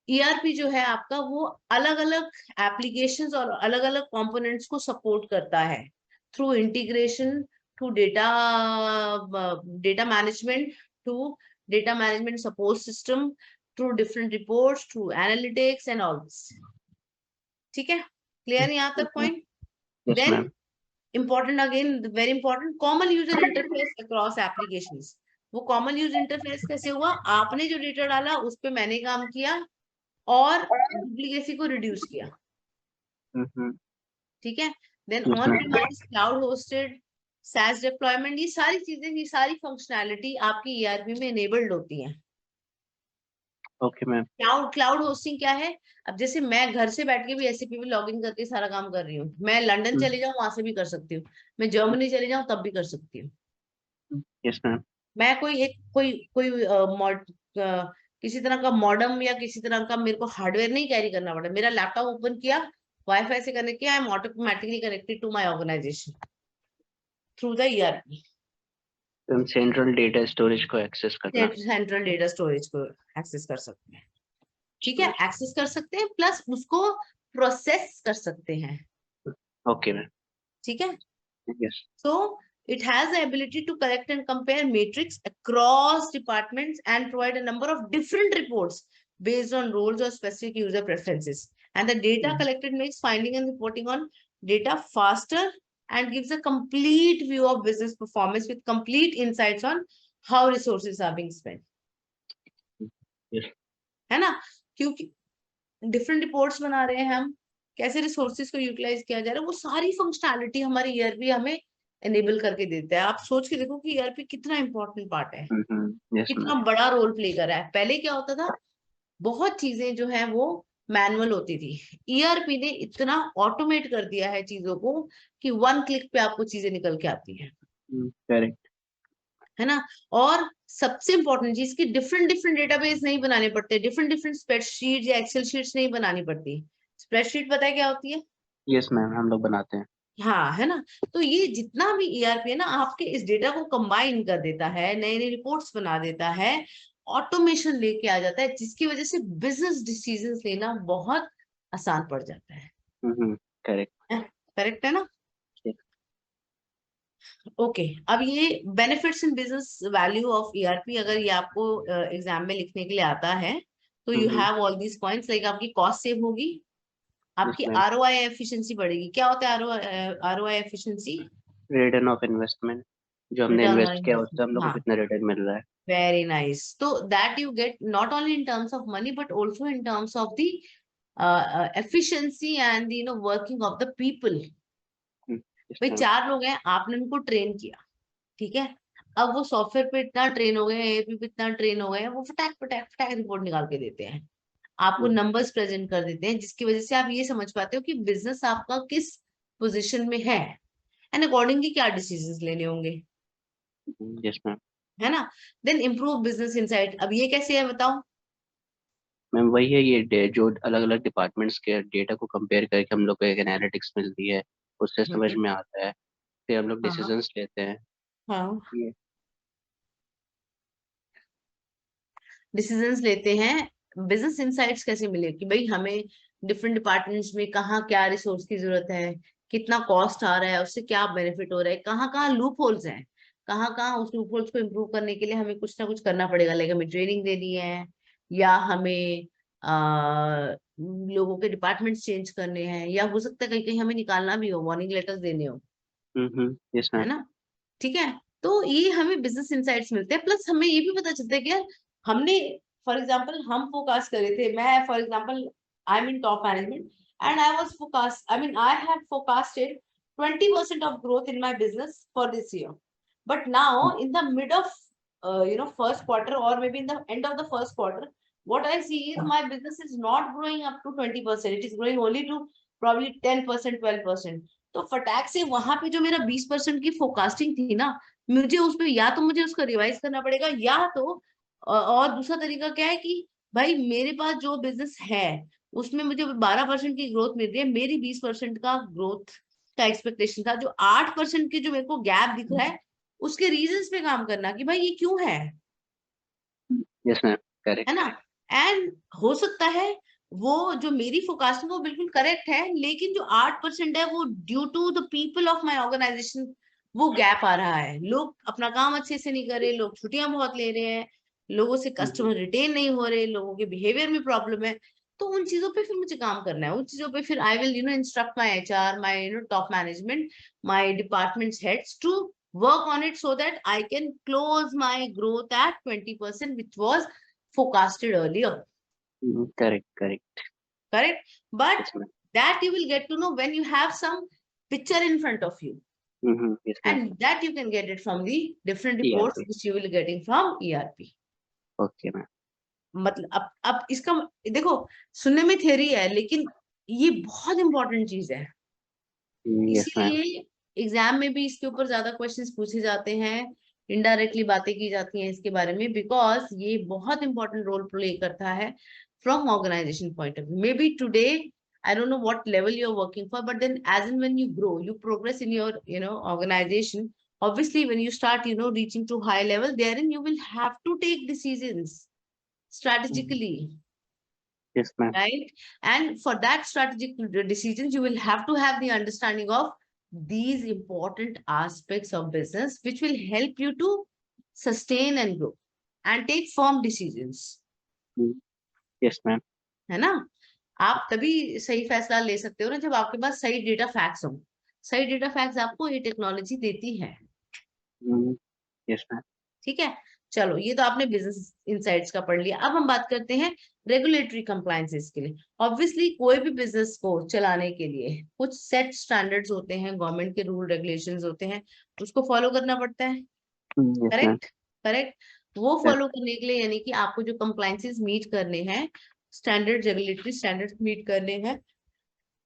ईआरपी जो है आपका, वो अलग अलग एप्लीकेशंस और अलग अलग कंपोनेंट्स को सपोर्ट करता है through integration, to data data management, to data management support system, through different reports, through analytics and all this, ठीक है। क्लियर यहाँ तक point. Yes then ma'am. important, again very important, common user interface across applications. वो common user interface कैसे हुआ, आपने जो data डाला उस पे मैंने काम किया और डुप्लीकेसी को रिड्यूस किया, ठीक है। Then yes on ma'am. Premise, cloud hosted, SaaS deployment, ये सारी चीजें, ये सारी फंक्शनैलिटी आपकी ईआरपी में इनेबल्ड होती हैं। Okay ma'am. क्लाउड होस्टिंग क्या है, अब जैसे मैं घर से बैठ के भी एसएपी में लॉग इन करके सारा काम कर रही हूँ, मैं लंदन चली जाऊँ वहां से भी कर सकती हूँ, मैं जर्मनी चली जाऊँ तब भी कर सकती हूँ। Yes ma'am. मैं कोई एक कोई कोई किसी तरह का मॉडम या किसी तरह का मेरे को हार्डवेयर नहीं कैरी करना पड़ा, मेरा लैपटॉप ओपन किया, वाईफाई से कनेक्ट किया, I am automatically connected to my organization through the ERP. हम सेंट्रल डेटा स्टोरेज को एक्सेस करना। सेंट्रल डेटा स्टोरेज को एक्सेस कर सकते हैं, ठीक है, एक्सेस कर सकते हैं, प्लस उसको प्रोसेस कर सकते हैं, ओके मैम। ठीक है। Yes. So it has the ability to collect and compare matrix across departments and provide a number of different reports based on roles or specific user preferences. And the data collected makes finding and reporting on data faster and gives a complete view of business performance with complete insights on how resources are being spent. Yes. है ना, क्योंकि different reports बना रहे हैं हम, कैसे resources को utilise किया जा रहा है, वो सारी फंक्शनैलिटी हमारे ईआरपी हमें एनेबल करके देता है। आप सोच के देखो कि ईआरपी कितना इंपॉर्टेंट पार्ट है, यस कितना मैम। बड़ा रोल प्ले कर रहा है। पहले क्या होता था, बहुत चीजें जो है वो मैनुअल होती थी, ईआरपी ने इतना ऑटोमेट कर दिया है चीजों को कि वन क्लिक पे आपको चीजें निकल के आती हैं, करेक्ट। है ना। और सबसे इंपॉर्टेंट चीज की डिफरेंट डिफरेंट डेटाबेस नहीं बनाने पड़ते, डिफरेंट डिफरेंट स्प्रेडशीट या एक्सेल शीट्स नहीं बनानी पड़ती। स्प्रेडशीट पता है क्या होती है? यस मैम, हम लोग बनाते हैं। हाँ, है ना। तो ये जितना भी ईआरपी है ना, आपके इस डेटा को कंबाइन कर देता है, नई नई रिपोर्ट्स बना देता है, ऑटोमेशन लेके आ जाता है, जिसकी वजह से बिजनेस डिसीजंस लेना बहुत आसान पड़ जाता है। करेक्ट। करेक्ट है ना। ओके, अब ये benefits in business value of ERP, अगर ये आपको एग्जाम में लिखने के लिए आता है तो you have all these points, like आपकी कॉस्ट सेव होगी, यस आपकी मैम। आरओआई एफिशिएंसी बढ़ेगी। क्या होता है ROI efficiency? Return of investment, जो हमने रिटर्न ऑन इन्वेस्ट किया उससे हम इन्वेस्टमेंट, लोग को हाँ, कितना रिटर्न मिल रहा है। very nice. So that you get not only in terms of money but also in terms of the efficiency and the working of the people. Yes भाई मैम। 4 लोग हैं, आपने उनको ट्रेन किया, ठीक है। अब वो सॉफ्टवेयर पे इतना ट्रेन हो गए हैं, एपी पे इतना ट्रेन हो गए हैं, वो फटाक फटाक फटाक रिपोर्ट निकाल के देते हैं, आपको नंबर्स प्रेजेंट कर देते हैं, जिसकी वजह से आप ये समझ पाते हो कि बिजनेस आपका किस पोजीशन में है, एंड अकॉर्डिंगली क्या डिसीजंस लेने होंगे, यस मैम। है ना। देन इम्प्रूव बिजनेस इनसाइट, अब ये कैसे है बताओ? मैम वही है, ये जो अलग अलग डिपार्टमेंट्स के डेटा को कंपेयर करके हम लोग को एक एनालिटिक्स मिलती है, उससे समझ हम्म, में आता है, फिर हम लोग हाँ डिसीजंस लेते हैं। हाँ, ये डिसीजंस लेते हैं। बिजनेस इंसाइट्स कैसे मिले कि भाई हमें डिफरेंट डिपार्टमेंट्स में कहाँ क्या रिसोर्स की जरूरत है, कितना कॉस्ट आ रहा है, उससे क्या बेनिफिट हो रहा है, कहाँ कहाँ लूप होल्स हैं, कहाँ कहाँ उस लूप होल्स को इम्प्रूव करने के लिए हमें कुछ ना कुछ करना पड़ेगा, लाइक हमें ट्रेनिंग देनी है, या हमें लोगों के डिपार्टमेंट्स चेंज करने हैं, या हो सकता है कहीं कहीं हमें निकालना भी हो, वार्निंग लेटर्स देने हो, यस है मैम। ना। ठीक है, तो ये हमें बिजनेस इंसाइट्स मिलते हैं, प्लस हमें ये भी पता चलता है कि यार हमने, फॉर एग्जांपल हम फोकस करे थे, मैं for example I M in top management and I was focus, I mean I have forecasted 20% of growth in my business for this year, but now in the mid of first quarter or maybe in the end of the first quarter, what I see is my business is not growing up to 20%, it is growing only to probably 10%, 12%। तो फटाक से वहां पे जो मेरा 20% की forecasting थी ना, मुझे उसमें या तो मुझे उसका रिवाइज करना पड़ेगा, या तो और दूसरा तरीका क्या है कि भाई मेरे पास जो बिजनेस है उसमें मुझे 12% की ग्रोथ मिल रही है, मेरी 20% का ग्रोथ का एक्सपेक्टेशन था, जो 8% की जो मेरे को गैप दिख रहा है उसके रीजंस पे काम करना कि भाई ये क्यों यस मैम। है करेक्ट। ना। एंड हो सकता है वो जो मेरी फोरकास्टिंग वो बिल्कुल करेक्ट है, लेकिन जो 8% है वो due to the people of my organization वो गैप आ रहा है, लोग अपना काम अच्छे से नहीं कर रहे, लोग छुट्टियां बहुत ले रहे हैं, लोगों से कस्टमर रिटेन नहीं हो रहे, लोगों के बिहेवियर में प्रॉब्लम है। तो उन चीजों पे फिर मुझे काम करना है, उन चीजों पे फिर I will instruct my HR, my top management, my department heads to work on it so that I can close my growth at 20%, which was forecasted earlier. Correct correct. Correct? But yes ma'am. that you will get to know when you have some picture in front of you. Yes ma'am. And that you can get it from the different reports TRP. which you will getting from ERP. Okay ma'am. मतलब अब इसका देखो, सुनने में theory है लेकिन ये बहुत इंपॉर्टेंट चीज है, यस मैम। इसीलिए एग्जाम में भी इसके ऊपर ज्यादा क्वेश्चंस पूछे जाते हैं, इनडायरेक्टली बातें की जाती हैं इसके बारे में, बिकॉज ये बहुत इंपॉर्टेंट रोल प्ले करता है from organization point of view. Maybe today I don't know what level you're working for, but then as and when you grow, you progress in your organization. Obviously, when you start reaching to high level, therein you will have to take decisions strategically, yes ma'am. right? And for that strategic decisions, you will have to have the understanding of these important aspects of business, which will help you to sustain and grow and take firm decisions, yes ma'am. है ना। आप तभी सही फैसला ले सकते हो ना जब आपके पास सही डेटा फैक्ट्स हो, सही डेटा फैक्ट्स आपको ये टेक्नोलॉजी देती है, यस मैम। ठीक है। चलो ये तो आपने बिजनेस इनसाइट्स का पढ़ लिया। अब हम बात करते हैं रेगुलेटरी कंप्लायंसेस के लिए। ऑब्वियसली कोई भी बिजनेस को चलाने के लिए कुछ सेट स्टैंडर्ड्स होते हैं, गवर्नमेंट के रूल रेगुलेशंस होते हैं, उसको फॉलो करना पड़ता है। Yes ma'am. Correct, correct. वो फॉलो करने के लिए यानी कि आपको जो कंप्लायंसेस मीट करने हैं, स्टैंडर्ड रेगुलेटरी स्टैंडर्ड्स मीट करने हैं,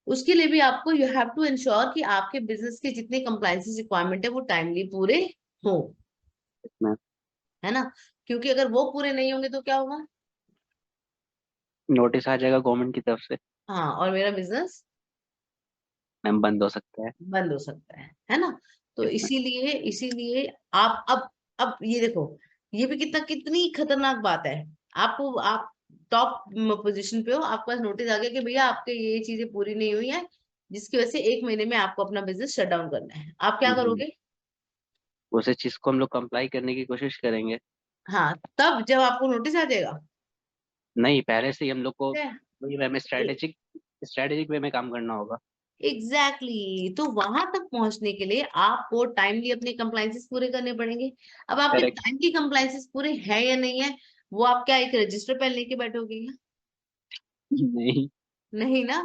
उसके लिए भी आपको यू हैव टू इंश्योर कि आपके बिजनेस के जितने कंप्लायंसेस रिक्वायरमेंट है वो टाइमली पूरे हो, मैम है ना। क्योंकि अगर वो पूरे नहीं होंगे तो क्या होगा? नोटिस आ जाएगा गवर्नमेंट की तरफ से, हाँ, और मेरा बिजनेस मैम बंद हो सकता है। बंद हो सकता है ना। तो यस मैम। इसीलिए इसीलिए आप अब ये देखो, ये भी कितनी खतरनाक बात है। आपको आप टॉप पोजीशन पे हो, आपके पास नोटिस आ गया कि भैया आपके ये चीजें पूरी नहीं हुई है, जिसकी वजह से 1 महीने में आपको अपना बिजनेस शट डाउन करना है। आप क्या हम्म, करोगे? उसी चीज को हम लोग कंप्लाई करने की कोशिश करेंगे। हाँ, तब जब आपको नोटिस आ जाएगा। नहीं, पहले से ही हम लोग को है वही वे में स्ट्रेटेजिक स्ट्रेटेजिक वे में काम करना होगा। Exactly exactly। तो वहां तक पहुंचने के लिए आपको टाइमली अपने कंप्लायंसेस पूरे करने पड़ेंगे। अब आपके करेक्ट। टाइमली कंप्लायंसेस पूरे हैं या नहीं है, वो आप क्या एक रजिस्टर पेन लेके बैठोगे क्या? नहीं। नहीं ना।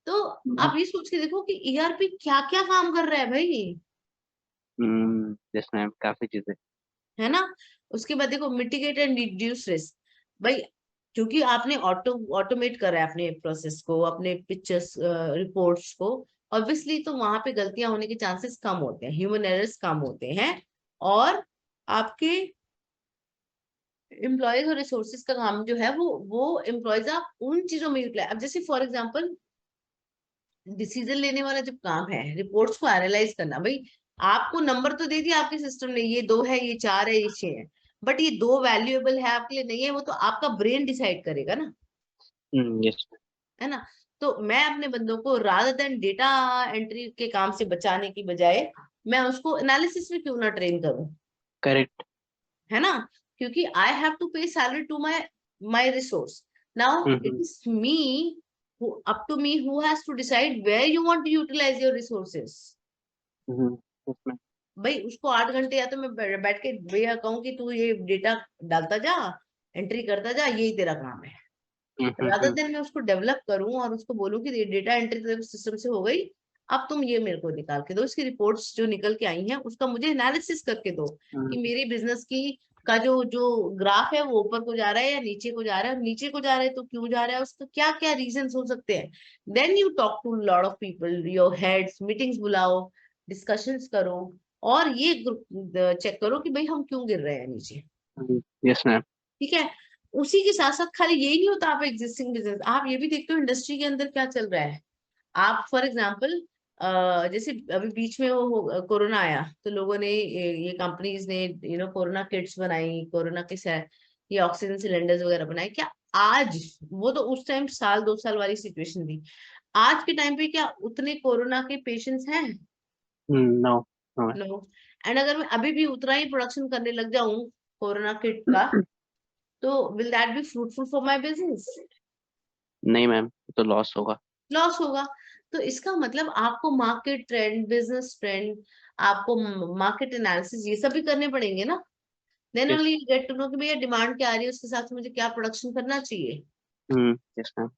तो आप ये सोच के देखो कि ईआरपी क्या क्या काम कर रहा है भाई, यस मैम, काफी चीजें। है ना। उसके बाद देखो मिटिगेट एंड रिड्यूस रिस्क। भाई क्योंकि आपने ऑटोमेट करा है अपने प्रोसेस को, अपने पिक्चर्स रिपोर्ट्स को, ऑब्वियसली तो वहां पे गलतियां होने के चांसेस कम होते हैं, ह्यूमन एरर्स कम होते हैं। और आपके एम्प्लॉयज और रिसोर्सेज का काम जो है वो एम्प्लॉयज आप उन चीजों में यूटिलाइज, अब जैसे फॉर एग्जांपल डिसीजन लेने वाला जब काम है, रिपोर्ट्स को एनालाइज करना, भाई आपको नंबर तो दे दिया आपके सिस्टम ने, ये 2 है, ये 4 है, ये 6 है, बट ये 2 वैल्यूएबल है आपके लिए नहीं है, वो तो आपका ब्रेन डिसाइड करेगा ना, यस। है ना। तो मैं अपने बंदों को रादर देन डेटा एंट्री के काम से बचाने की बजाय मैं उसको एनालिसिस में क्यों ना ट्रेन करूं, करेक्ट। है ना। क्योंकि I have to pay salary to my my resource. Now it hmm. Is me, up to me who has to decide where you want to utilize your resources। Yes ma'am. भाई उसको 8 घंटे या तो मैं बैठ के भैया कहूँ कि तू ये डेटा डालता जा, एंट्री करता जा, यही तेरा काम है, रादर देन मैं उसको डेवलप करूं और उसको बोलूं कि डेटा एंट्री तेरे सिस्टम से हो गई, अब तुम ये मेरे को निकाल के दो, इसकी रिपोर्ट्स जो निकल के आई हैं उसका मुझे एनालिसिस करके दो कि मेरी बिजनेस की का जो जो ग्राफ है वो ऊपर को जा रहा है या नीचे को जा रहा है, नीचे को जा रहा है तो क्यों जा रहा है, उसका क्या क्या रीजन हो सकते हैं। Then you talk to lot of people, your heads, meetings बुलाओ, डिस्कशंस करो, और ये चेक करो कि भाई हम क्यों गिर रहे हैं नीचे। Yes ma'am. ठीक है। उसी के साथ साथ खाली यही नहीं होता, आप एग्जिस्टिंग बिजनेस आप ये भी देखते हो इंडस्ट्री के अंदर क्या चल रहा है। आप फॉर एग्जांपल जैसे अभी बीच में वो कोरोना आया तो लोगों ने ये कंपनीज ने कोरोना किट्स बनाई, कोरोना के ये ऑक्सीजन सिलेंडर्स वगैरह बनाए क्या आज? वो तो उस टाइम साल 2 साल वाली सिचुएशन थी। आज के टाइम पे क्या उतने कोरोना के पेशेंट्स हैं? नो। नो। नो। एंड अगर मैं अभी भी उतना ही प्रोडक्शन करने लग जाऊं कोरोना किट का, तो will that be fruitful for my business? नहीं मैम, तो लॉस होगा। लॉस होगा। तो इसका मतलब आपको मार्केट ट्रेंड, बिजनेस ट्रेंड, आपको मार्केट एनालिसिस ये सब भी करने पड़ेंगे ना। Then yes. Only you get to know कि भैया डिमांड क्या आ रही है, उसके साथ मुझे क्या प्रोडक्शन करना चाहिए, यस मैम।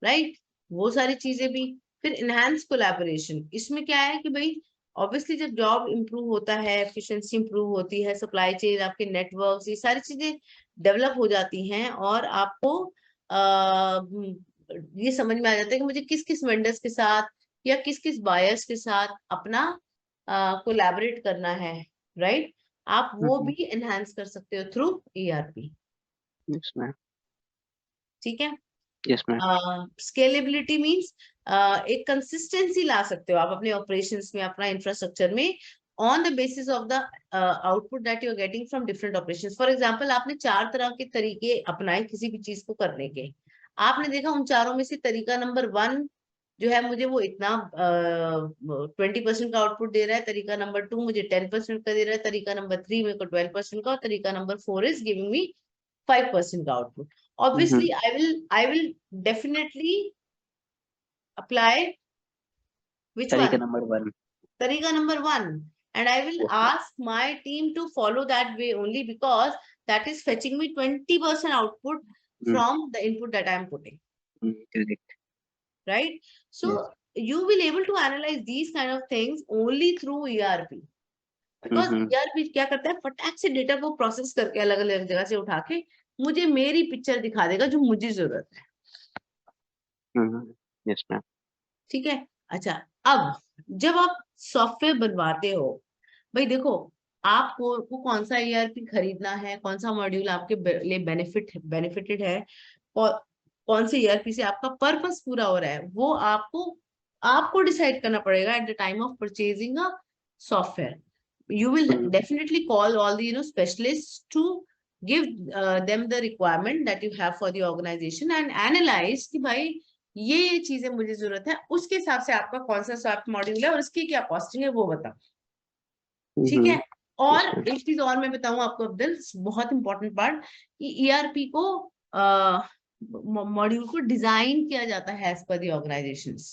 राइट। वो सारी चीजें भी। फिर इनहैंस कोलैबोरेशन, इसमें क्या है कि भाई ऑब्वियसली जब जॉब इंप्रूव होता है, एफिशिएंसी इंप्रूव होती है, सप्लाई चेन, आपके नेटवर्क्स, ये सारी चीजें डेवलप हो जाती हैं और आपको ये समझ में आ जाता है कि मुझे किस किस वेंडर्स के साथ या किस किस बायर्स के साथ अपना कोलैबोरेट करना है, राइट। आप वो भी एनहांस कर सकते हो थ्रू ईआरपी। Yes ma'am. ठीक है। Yes ma'am. स्केलेबिलिटी मींस एक कंसिस्टेंसी ला सकते हो आप अपने ऑपरेशंस में, अपना इंफ्रास्ट्रक्चर में, on the basis of the output that you are getting from different operations. For example आपने 4 तरह के तरीके अपनाए किसी भी चीज को करने के, आपने देखा उन चारों में से तरीका नंबर 1 जो है मुझे वो इतना 20% का आउटपुट दे रहा है, तरीका नंबर 2 मुझे 10% का दे रहा है, तरीका नंबर 3 मेरे को 12% का, और तरीका नंबर 4 इज गिविंग मी 5% का output. Obviously I will definitely apply which तरीका one? नंबर 1। तरीका number 1। and I will ask my team to follow that way only, because that is fetching me 20% output from the input that I am putting. Correct. Right? So Yes. you will able to analyze these kind of things only through ERP. Because ERP क्या करता है, फटाक से data को process करके अलग अलग जगह से उठा के मुझे मेरी पिक्चर दिखा देगा जो मुझे जरूरत है. Yes ma'am. ठीक है. अच्छा, अब जब आप सॉफ्टवेयर बनवाते हो, भाई देखो, आपको को कौन सा ERP खरीदना है, कौन सा मॉड्यूल आपके लिए बेनिफिटेड है, और कौन से ERP से आपका पर्पस पूरा हो रहा है, वो आपको डिसाइड करना पड़ेगा at the time of purchasing a software. You will definitely call all the specialists to give them the requirement that you have for the organization and analyze कि भाई ये चीजें मुझे जरूरत है, उसके हिसाब से आपका कौन सा सॉफ्ट मॉड्यूल है और उसकी क्या कॉस्टिंग है वो बताओ. ठीक है. और एक चीज और मैं बताऊं आपको अब्दुल, बहुत इंपॉर्टेंट पार्ट, कि ERP को मॉड्यूल को डिजाइन किया जाता है एज पर दी ऑर्गेनाइजेशंस.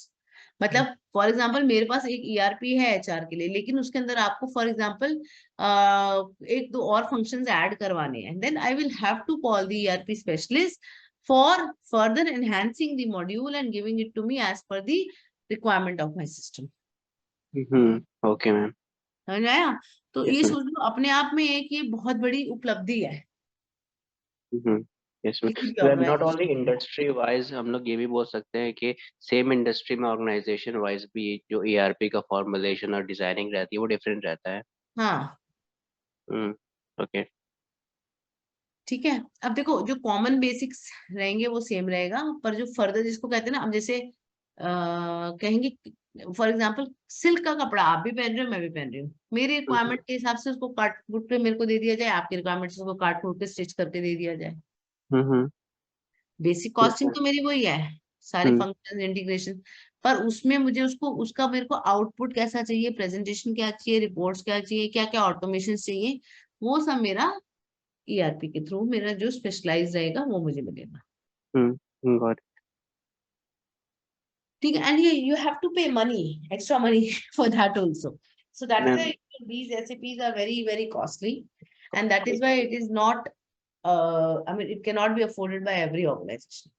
मतलब फॉर एग्जांपल मेरे पास एक ERP है HR के लिए, लेकिन उसके अंदर आपको फॉर एग्जांपल एक दो और फंक्शंस ऐड करवाने हैं, then I will have to call the ERP specialist for further enhancing the module and giving it to me as per the requirement of my system. Okay ma'am. समझ आया? तो Yes, ये ma'am. सोच लो अपने आप में एक ये बहुत बड़ी उपलब्धि है यस मैम. किसी भी ma'am not only organization. Industry wise, हम लोग ये भी बोल सकते हैं कि सेम इंडस्ट्री में ऑर्गेनाइजेशन वाइज भी जो ERP का फॉर्मुलेशन और डिजाइनिंग रहती है वो डिफरेंट रहता है. हाँ. ओके. ठीक है. अब देखो, जो कॉमन बेसिक्स रहेंगे वो सेम रहेगा, पर जो फर्दर जिसको कहते हैं ना, अब जैसे कहेंगे फॉर एग्जांपल सिल्क का कपड़ा आप भी पहन रहे हो, मैं भी पहन रही हूँ, मेरी रिक्वायरमेंट के हिसाब से उसको काट कूट के मेरे को दे दिया जाए, आपकी रिक्वायरमेंट से उसको काट कूट के स्टिच करके दे दिया जाए. बेसिक कॉस्टिंग तो मेरी वही है, सारे फंक्शन इंटीग्रेशन, पर उसमें मुझे उसका मेरे को आउटपुट कैसा चाहिए, प्रेजेंटेशन क्या चाहिए, रिपोर्ट्स क्या चाहिए, क्या क्या ऑटोमेशन चाहिए, वो सब मेरा ERP के थ्रू, मेरा जो स्पेशलाइज रहेगा वो मुझे मिलेगा. गॉट. ठीक है. एंड यू हैव टू पे money, extra money for that also. So that is why these SAPs are very very costly, and that is why it is not I mean it cannot be afforded by every organization.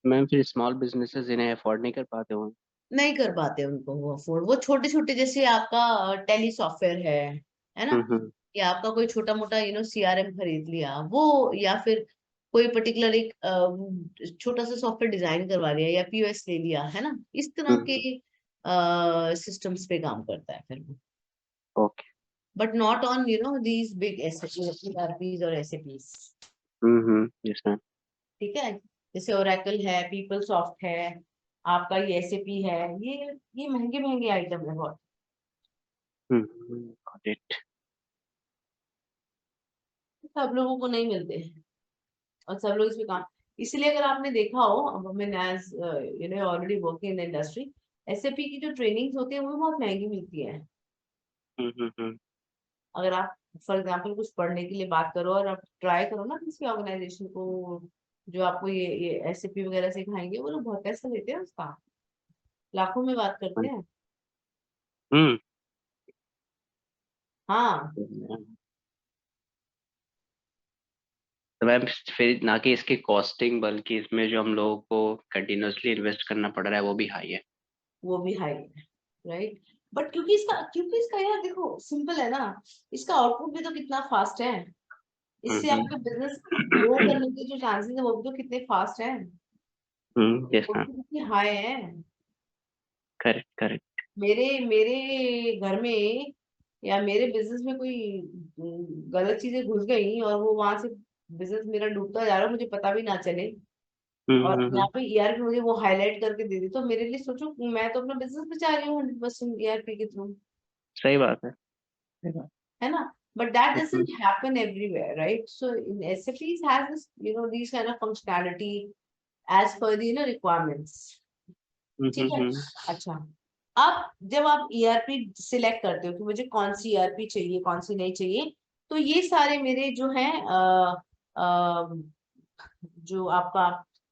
Ma'am फिर small businesses इन्हें afford नहीं कर पाते होंगे. नहीं कर पाते उनको वो अफोर्ड, वो छोटे छोटे जैसे आपका टेली सॉफ्टवेयर है ना, या आपका कोई छोटा मोटा CRM खरीद लिया वो, या फिर कोई पर्टिकुलर एक छोटा सा सॉफ्टवेयर डिजाइन करवा लिया या POS ले लिया, है ना, इस तरह के सिस्टम्स पे काम करता है फिर वो. Okay. But not on these big ERPs और SAPs. Yes ma'am. ठीक है. जैसे ओरेकल है, पीपल सॉफ्ट है, आपका ये SAP है, ये महंगे महंगे आइटम है बहुत. Got it. सब लोगों को नहीं मिलते हैं और सब लोग इसमें काम, इसलिए अगर आपने देखा हो, अब मैं as already working in industry, SAP की जो ट्रेनिंग्स होती है वो भी बहुत महंगी मिलती है. अगर आप फॉर एग्जांपल कुछ पढ़ने के लिए बात करो और आप ट्राई करो ना किसी ऑर्गेनाइजेशन को, जो आपको ये SAP वगैरह सिखाएंगे, वो लोग बहुत पैसा लेते हैं उसका, लाखों में बात करते हैं. हाँ. तो मैम फिर ना कि इसकी कॉस्टिंग बल्कि इसमें जो हम लोगों को कंटिन्यूअसली इन्वेस्ट करना पड़ रहा है वो भी हाई है. वो भी हाई है. राइट. बट क्योंकि इसका यार देखो सिंपल है ना, इसका आउटपुट भी तो कितना फास्ट है, इससे आपके बिजनेस ग्रो करने के जो चांसेस है वो भी तो कितने फास्ट है, यस वो मैम. भी कितनी हाई है. Correct correct. मेरे मेरे घर में या मेरे बिजनेस में कोई गलत चीजें घुस गई और वो वहां से बिजनेस मेरा डूबता जा रहा है, मुझे पता भी ना चले, और यहाँ पे ERP मुझे वो हाईलाइट करके दे दी, तो मेरे लिए सोचो, मैं तो अपना बिजनेस बचा रही हूँ 100% ERP के थ्रू. सही बात है. सही बात. है ना. But that doesn't happen everywhere, right? So in SAPs has this, these kind of functionality as per the requirements. ठीक है. अच्छा, अब जब आप ERP सिलेक्ट करते हो कि मुझे कौन सी ERP चाहिए, कौन सी नहीं चाहिए, तो ये सारे मेरे जो है जो आपका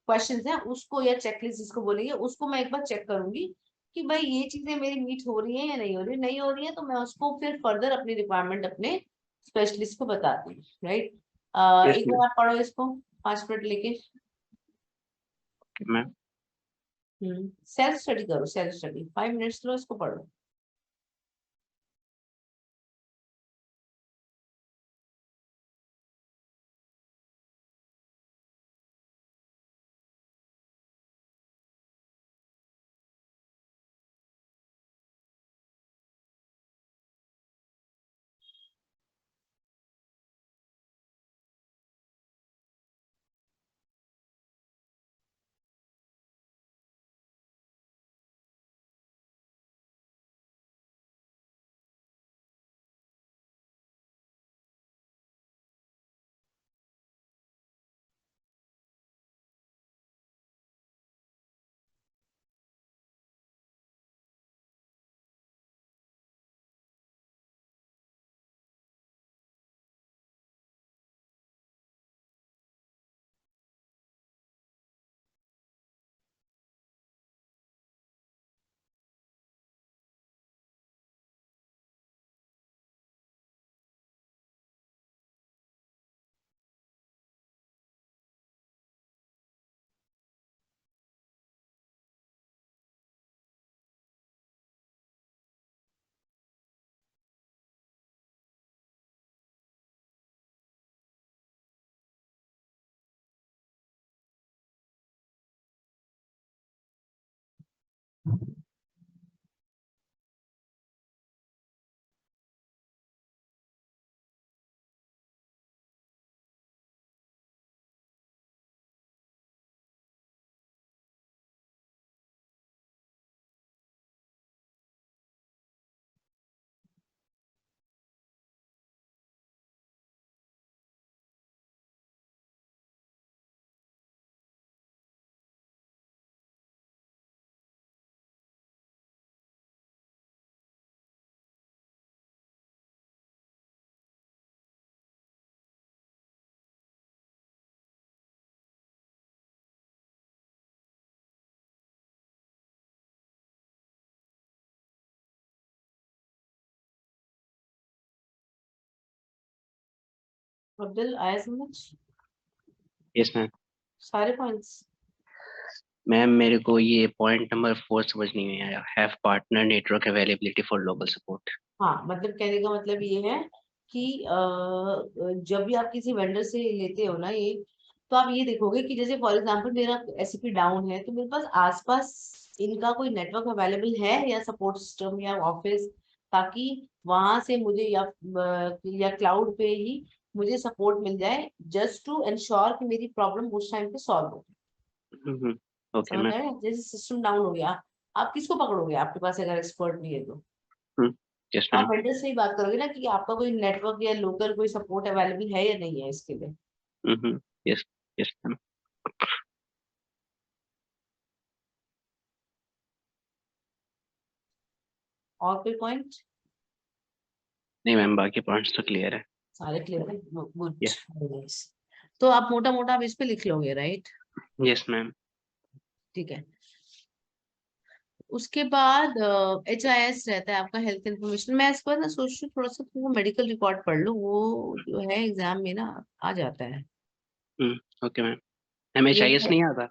क्वेश्चंस है उसको, या चेकलिस्ट जिसको बोलेंगे, उसको मैं एक बार चेक करूंगी कि भाई ये चीजें मेरी मीट हो रही है या नहीं हो रही है, तो मैं उसको फिर फर्दर अपनी रिक्वायरमेंट अपने स्पेशलिस्ट को बताती हूँ, राइट। यस एक मैम। बार आप पढ़ो इसको 5 मिनट लेके। मैम सेल्फ स्टडी करो, सेल्फ स्टडी 5 मिनट्स लो, इसको पढ़ो। अब्दुल, आया समझ यस मैम। सारे पॉइंट्स? मैम मेरे को ये पॉइंट नंबर 4 समझ नहीं आया, have partner network availability for local support. हाँ, मतलब कहने का मतलब ये है कि जब भी आप किसी वेंडर से लेते हो ना ये, तो आप ये देखोगे कि जैसे फॉर एग्जांपल मेरा एससीपी डाउन है, तो मेरे पास आसपास इनका कोई नेटवर्क अवेलेबल है या सपोर्ट सिस्टम या ऑफिस, ताकि वहां से मुझे या क्लाउड पे ही मुझे सपोर्ट मिल जाए, जस्ट टू इंश्योर कि मेरी प्रॉब्लम उस टाइम पे सॉल्व हो। ओके समझ मैम। आया? जैसे सिस्टम डाउन हो गया, आप किसको पकड़ोगे आपके पास अगर एक्सपर्ट नहीं है तो? यस आप मैम। वेंडर से ही बात करोगे ना कि आपका कोई नेटवर्क या लोकल कोई सपोर्ट अवेलेबल है या नहीं है इसके लिए। Yes yes ma'am. और कोई पॉइंट? नहीं मैम, बाकी पॉइंट्स तो क्लियर है। सारे क्लियर है, गुड। यस। तो आप मोटा मोटा आप इस पे लिख लोगे, राइट? Yes ma'am. ठीक है। उसके बाद HIS रहता है आपका, हेल्थ इंफॉर्मेशन। मैं इस पर ना सोच रही हूँ थोड़ा सा तुमको मेडिकल रिकॉर्ड पढ़ लो, वो जो है एग्जाम में ना आ जाता है। Okay ma'am. MHIS ये नहीं आता?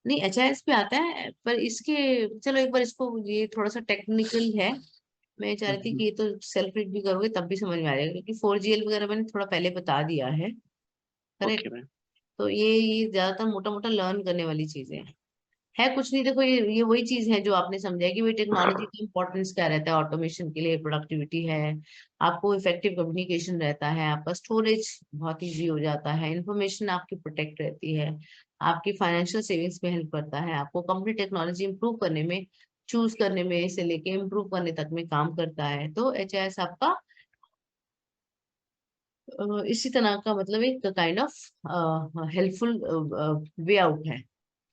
नहीं, HIS पे आता है, पर इसके, चलो एक बार इसको, ये थोड़ा सा टेक्निकल है। मैं चाह रही थी कि ये तो सेल्फ रीड भी करोगे तब भी समझ में आ जाएगा, क्योंकि 4GL वगैरह मैंने थोड़ा पहले बता दिया है। करेक्ट। Okay ma'am. तो ये ज्यादातर मोटा मोटा लर्न करने वाली चीजें हैं। है कुछ नहीं, देखो ये वही चीज है जो आपने समझा कि भाई टेक्नोलॉजी का इंपॉर्टेंस क्या रहता है, ऑटोमेशन के लिए प्रोडक्टिविटी है, आपको इफेक्टिव कम्युनिकेशन रहता है, आपका स्टोरेज बहुत इजी हो जाता है, इंफॉर्मेशन आपकी प्रोटेक्ट रहती है, आपकी फाइनेंशियल सेविंग्स में हेल्प करता है, आपको कंपनी टेक्नोलॉजी इंप्रूव करने में, चूज करने में से लेके इम्प्रूव करने तक में काम करता है। तो HIS आपका इसी तरह का, मतलब एक kind of helpful way out है,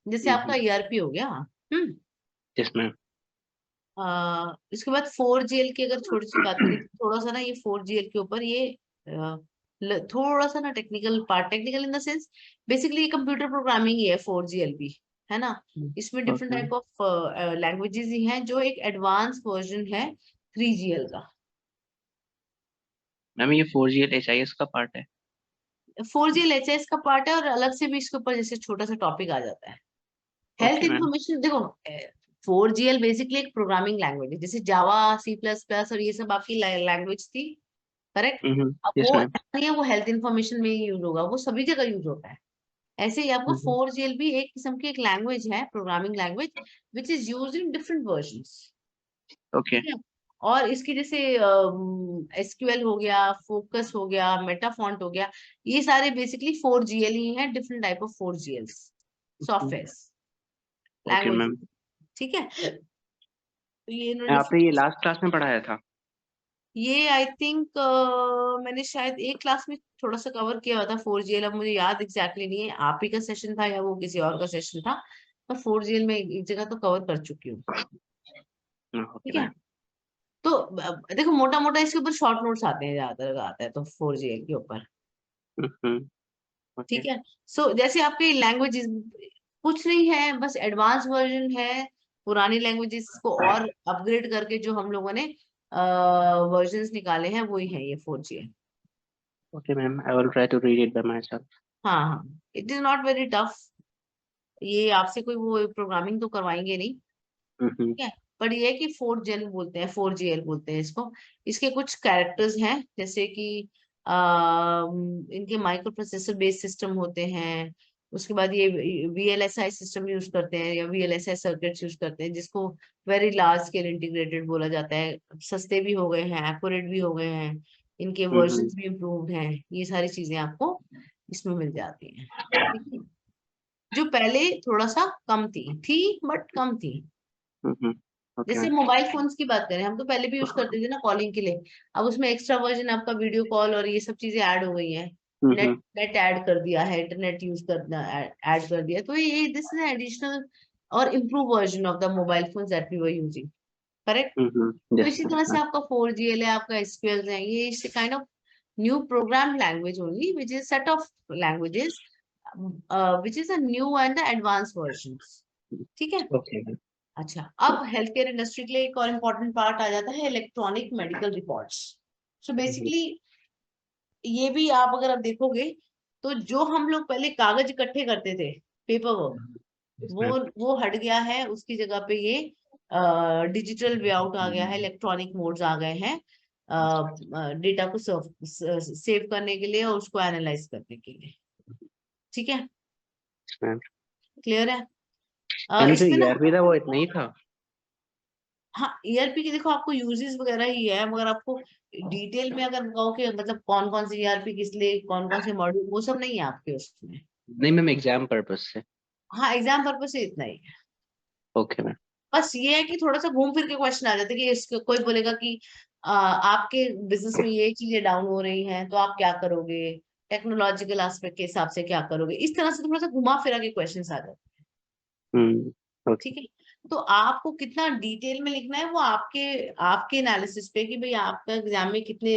जैसे आपका ERP हो गया। हम्म। Yes ma'am. इसके बाद 4GL की अगर छोटी सी बात करें, तो थोड़ा सा ना ये 4GL के ऊपर ये थोड़ा सा ना technical part, technical in the sense basically ये कंप्यूटर प्रोग्रामिंग ही है 4GL भी। है ना। इसमें different Okay. Type of languages ही हैं, जो एक एडवांस वर्जन है 3GL का। मैम ये 4G HIS का पार्ट है? 4GL HIS का पार्ट है, और अलग से भी इसके ऊपर जैसे छोटा सा टॉपिक आ जाता है। Health okay ma'am. इंफॉर्मेशन देखो, 4GL बेसिकली एक प्रोग्रामिंग लैंग्वेज है, जैसे जावा, C++ और ये सब आपकी लैंग्वेज थी, करेक्ट। अब यस वो मैम। ऐसा नहीं है वो हेल्थ इंफॉर्मेशन में ही यूज होगा, वो सभी जगह यूज होता है। ऐसे ही आपको 4GL भी एक किस्म की एक लैंग्वेज है, programming language, which is use in different versions. Okay. ठीक है। और इसकी जैसे SQL हो गया, फोकस हो गया, मेटाफॉन्ट हो गया, ये सारे बेसिकली 4GL ही हैं, different type of 4GL software okay language. Ma'am. ठीक है, तो ये इन्होंने आपने ये लास्ट क्लास में पढ़ाया था? ये आई थिंक मैंने शायद एक क्लास में थोड़ा सा कवर किया हुआ था 4GL, अब मुझे याद एग्जैक्टली नहीं है आप ही का सेशन था या वो किसी और का सेशन था। मैं 4GL में एक जगह तो कवर कर चुकी हूँ। ठीक ओके है, मैम। तो देखो मोटा मोटा इसके ऊपर शॉर्ट नोट्स आते हैं, ज्यादातर आता है तो 4GL के ऊपर। ओके। ठीक है, सो जैसे आपके लैंग्वेजेस कुछ नहीं है, बस एडवांस वर्जन है पुरानी लैंग्वेजेस को और अपग्रेड करके जो हम लोगों ने वर्जन्स निकाले हैं, वही है ये 4GL। Okay ma'am, I will try to read it by myself. हाँ हाँ, it is not very tough. ये आपसे कोई वो प्रोग्रामिंग तो करवाएंगे नहीं। ठीक है, पर ये है कि 4GL बोलते हैं, 4GL बोलते हैं इसको। इसके कुछ कैरेक्टर्स हैं, जैसे कि इनके माइक्रो प्रोसेसर बेस्ड सिस्टम होते हैं। उसके बाद ये VLSI सिस्टम यूज करते हैं, या VLSI सर्किट्स यूज करते हैं, जिसको वेरी लार्ज स्केल इंटीग्रेटेड बोला जाता है। सस्ते भी हो गए हैं, एक्यूरेट भी हो गए हैं, इनके वर्जन्स भी इम्प्रूव्ड हैं, ये सारी चीजें आपको इसमें मिल जाती हैं। ठीक है, जो पहले थोड़ा सा कम थी बट कम थी। ओके जैसे मैम। मोबाइल फोन्स की बात करें, हम तो पहले भी यूज करते थे ना कॉलिंग के लिए। अब उसमें एक्स्ट्रा वर्जन आपका वीडियो कॉल और ये सब चीजें ऐड हो गई हैं। नेट नेट ऐड कर दिया है, इंटरनेट यूज करना ऐड कर दिया, तो ये दिस इज एडिशनल और improve version of the mobile phone that we were using, correct. तो यस इसी तरह यस से मैम। आपका 4GL है, आपका SQL है, ये इस kind of new program language only, which is set of languages which is a new and the advance version. ठीक है। Okay ma'am. अच्छा, अब हेल्थ केयर इंडस्ट्री के लिए एक और इम्पोर्टेंट पार्ट आ जाता है electronic medical records. So basically ये भी आप अगर आप देखोगे, तो जो हम लोग पहले कागज इकट्ठे करते थे, पेपर वर्क, यस वो मैम। वो हट गया है, उसकी जगह पे ये डिजिटल वे आउट आ गया है, इलेक्ट्रॉनिक मोड्स आ गए हैं डेटा को सेव करने के लिए और उसको एनालाइज करने के लिए। ठीक है, यस मैम। क्लियर है। मैम जो इसमें ना, ERP था वो इतना ही था? हाँ ERP के देखो आपको यूजेस वगैरह ही है, मगर आपको डिटेल में अगर कहो कि मतलब कौन कौन से ERP किस लिए, कौन कौन से मॉड्यूल, वो सब नहीं है आपके उसमें। नहीं मैम, एग्जाम पर्पज से। हाँ एग्जाम पर्पज से इतना ही है। Okay ma'am. बस ये है कि थोड़ा सा घूम फिर के क्वेश्चन आ जाते हैं कि इसको कोई बोलेगा कि आपके बिजनेस में ये चीजें डाउन हो रही हैं तो आप क्या करोगे, टेक्नोलॉजिकल एस्पेक्ट के हिसाब से क्या करोगे, इस तरह से थोड़ा सा घुमा फिरा के क्वेश्चन आ जाते हैं। ओके। ठीक है, तो आपको कितना डिटेल में लिखना है वो आपके आपके एनालिसिस पे, कि भाई आपका एग्जाम में कितने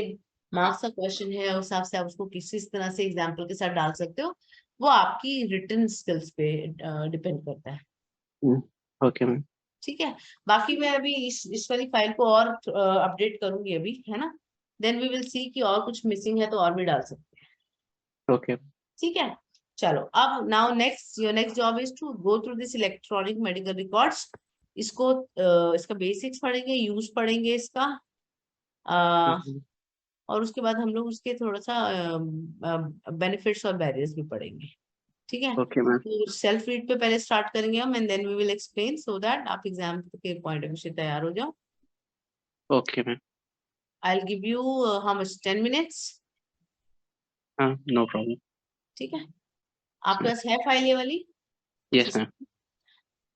मार्क्स का क्वेश्चन है, उस हिसाब से आप उसको किस तरह से एग्जाम्पल के साथ डाल सकते हो, वो आपकी रिटन स्किल्स पे डिपेंड करता है। Okay ma'am. ठीक है, बाकी मैं अभी इस वाली फाइल को और अपडेट करूंगी अभी, है ना। देन वी विल सी कि और कुछ मिसिंग है तो और भी डाल सकते हैं। ओके। ठीक है, चलो अब now next, your next job is to go through this electronic medical records. इसको इसका बेसिक्स पढ़ेंगे, यूज पढ़ेंगे इसका, अ, और उसके बाद हम लोग उसके थोड़ा सा बेनिफिट्स और बैरियर्स भी पढ़ेंगे। ठीक है, ओके मैम। तो सेल्फ रीड पे पहले स्टार्ट करेंगे हम, and then we will explain, so that आप एग्जाम के पॉइंट ऑफ व्यू से तैयार हो जाओ। Okay ma'am. I will give you how much, 10 minutes. हाँ, नो प्रॉब्लम। ठीक है, आपके पास है फाइल ये वाली? Yes ma'am.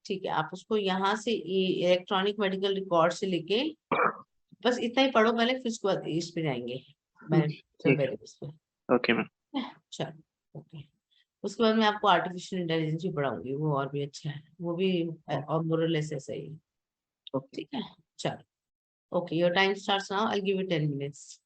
ठीक है, आप उसको यहाँ से इलेक्ट्रॉनिक मेडिकल रिकॉर्ड से लेके बस इतना ही पढ़ो पहले, फिर उसके बाद इस पे जाएंगे, बेनिफिट्स ठीक वेरिएबल्स पे। है। Okay ma'am. चलो ओके, उसके बाद मैं आपको आर्टिफिशियल इंटेलिजेंस भी पढ़ाऊंगी, वो और भी अच्छा है, वो भी और मोरलेस ऐसा ही है। ओके। ठीक है, चलो okay, your time starts now, I give you 10 minutes.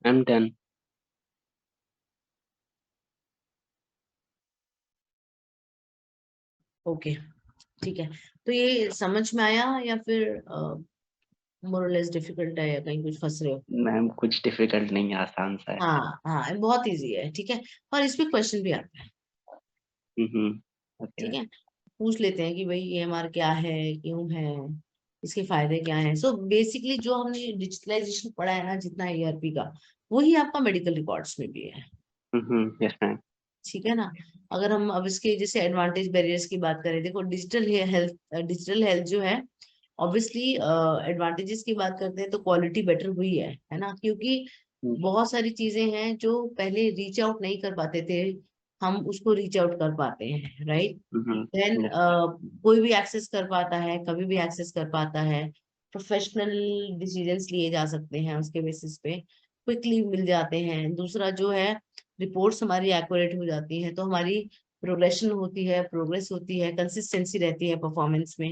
I'm done. Okay, ठीक है। तो ये समझ में आया या फिर मोर लेस डिफिकल्ट है, या कहीं कुछ फंस रहे हो? मैम कुछ डिफिकल्ट नहीं है, आसान सा है। हाँ हाँ, बहुत इजी है, ठीक है। और इस पे क्वेश्चन भी आता है, ओके। ठीक है। पूछ लेते हैं कि भाई EMR क्या है, क्यों है, इसके फायदे क्या हैं। सो बेसिकली जो हमने डिजिटलाइजेशन पढ़ा है ना, जितना ERP का, वही आपका मेडिकल रिकॉर्ड्स में भी है, यस मैम। ठीक है ना। अगर हम अब इसके जैसे एडवांटेज बैरियर्स की बात करें, देखो डिजिटल हेल्थ जो है, ऑब्वियसली एडवांटेजेस की बात करते हैं तो क्वालिटी बेटर हुई है ना, क्योंकि बहुत सारी चीजें हैं जो पहले रीच आउट नहीं कर पाते थे, हम उसको रीच आउट कर पाते हैं, राइट। Then yes. कोई भी एक्सेस कर पाता है, कभी भी एक्सेस कर पाता है, प्रोफेशनल डिसीजंस लिए जा सकते हैं उसके बेसिस पे, क्विकली मिल जाते हैं। दूसरा जो है, रिपोर्ट्स हमारी एक्यूरेट हो जाती हैं, तो हमारी प्रोग्रेशन होती है, प्रोग्रेस होती है, कंसिस्टेंसी रहती है परफॉर्मेंस में।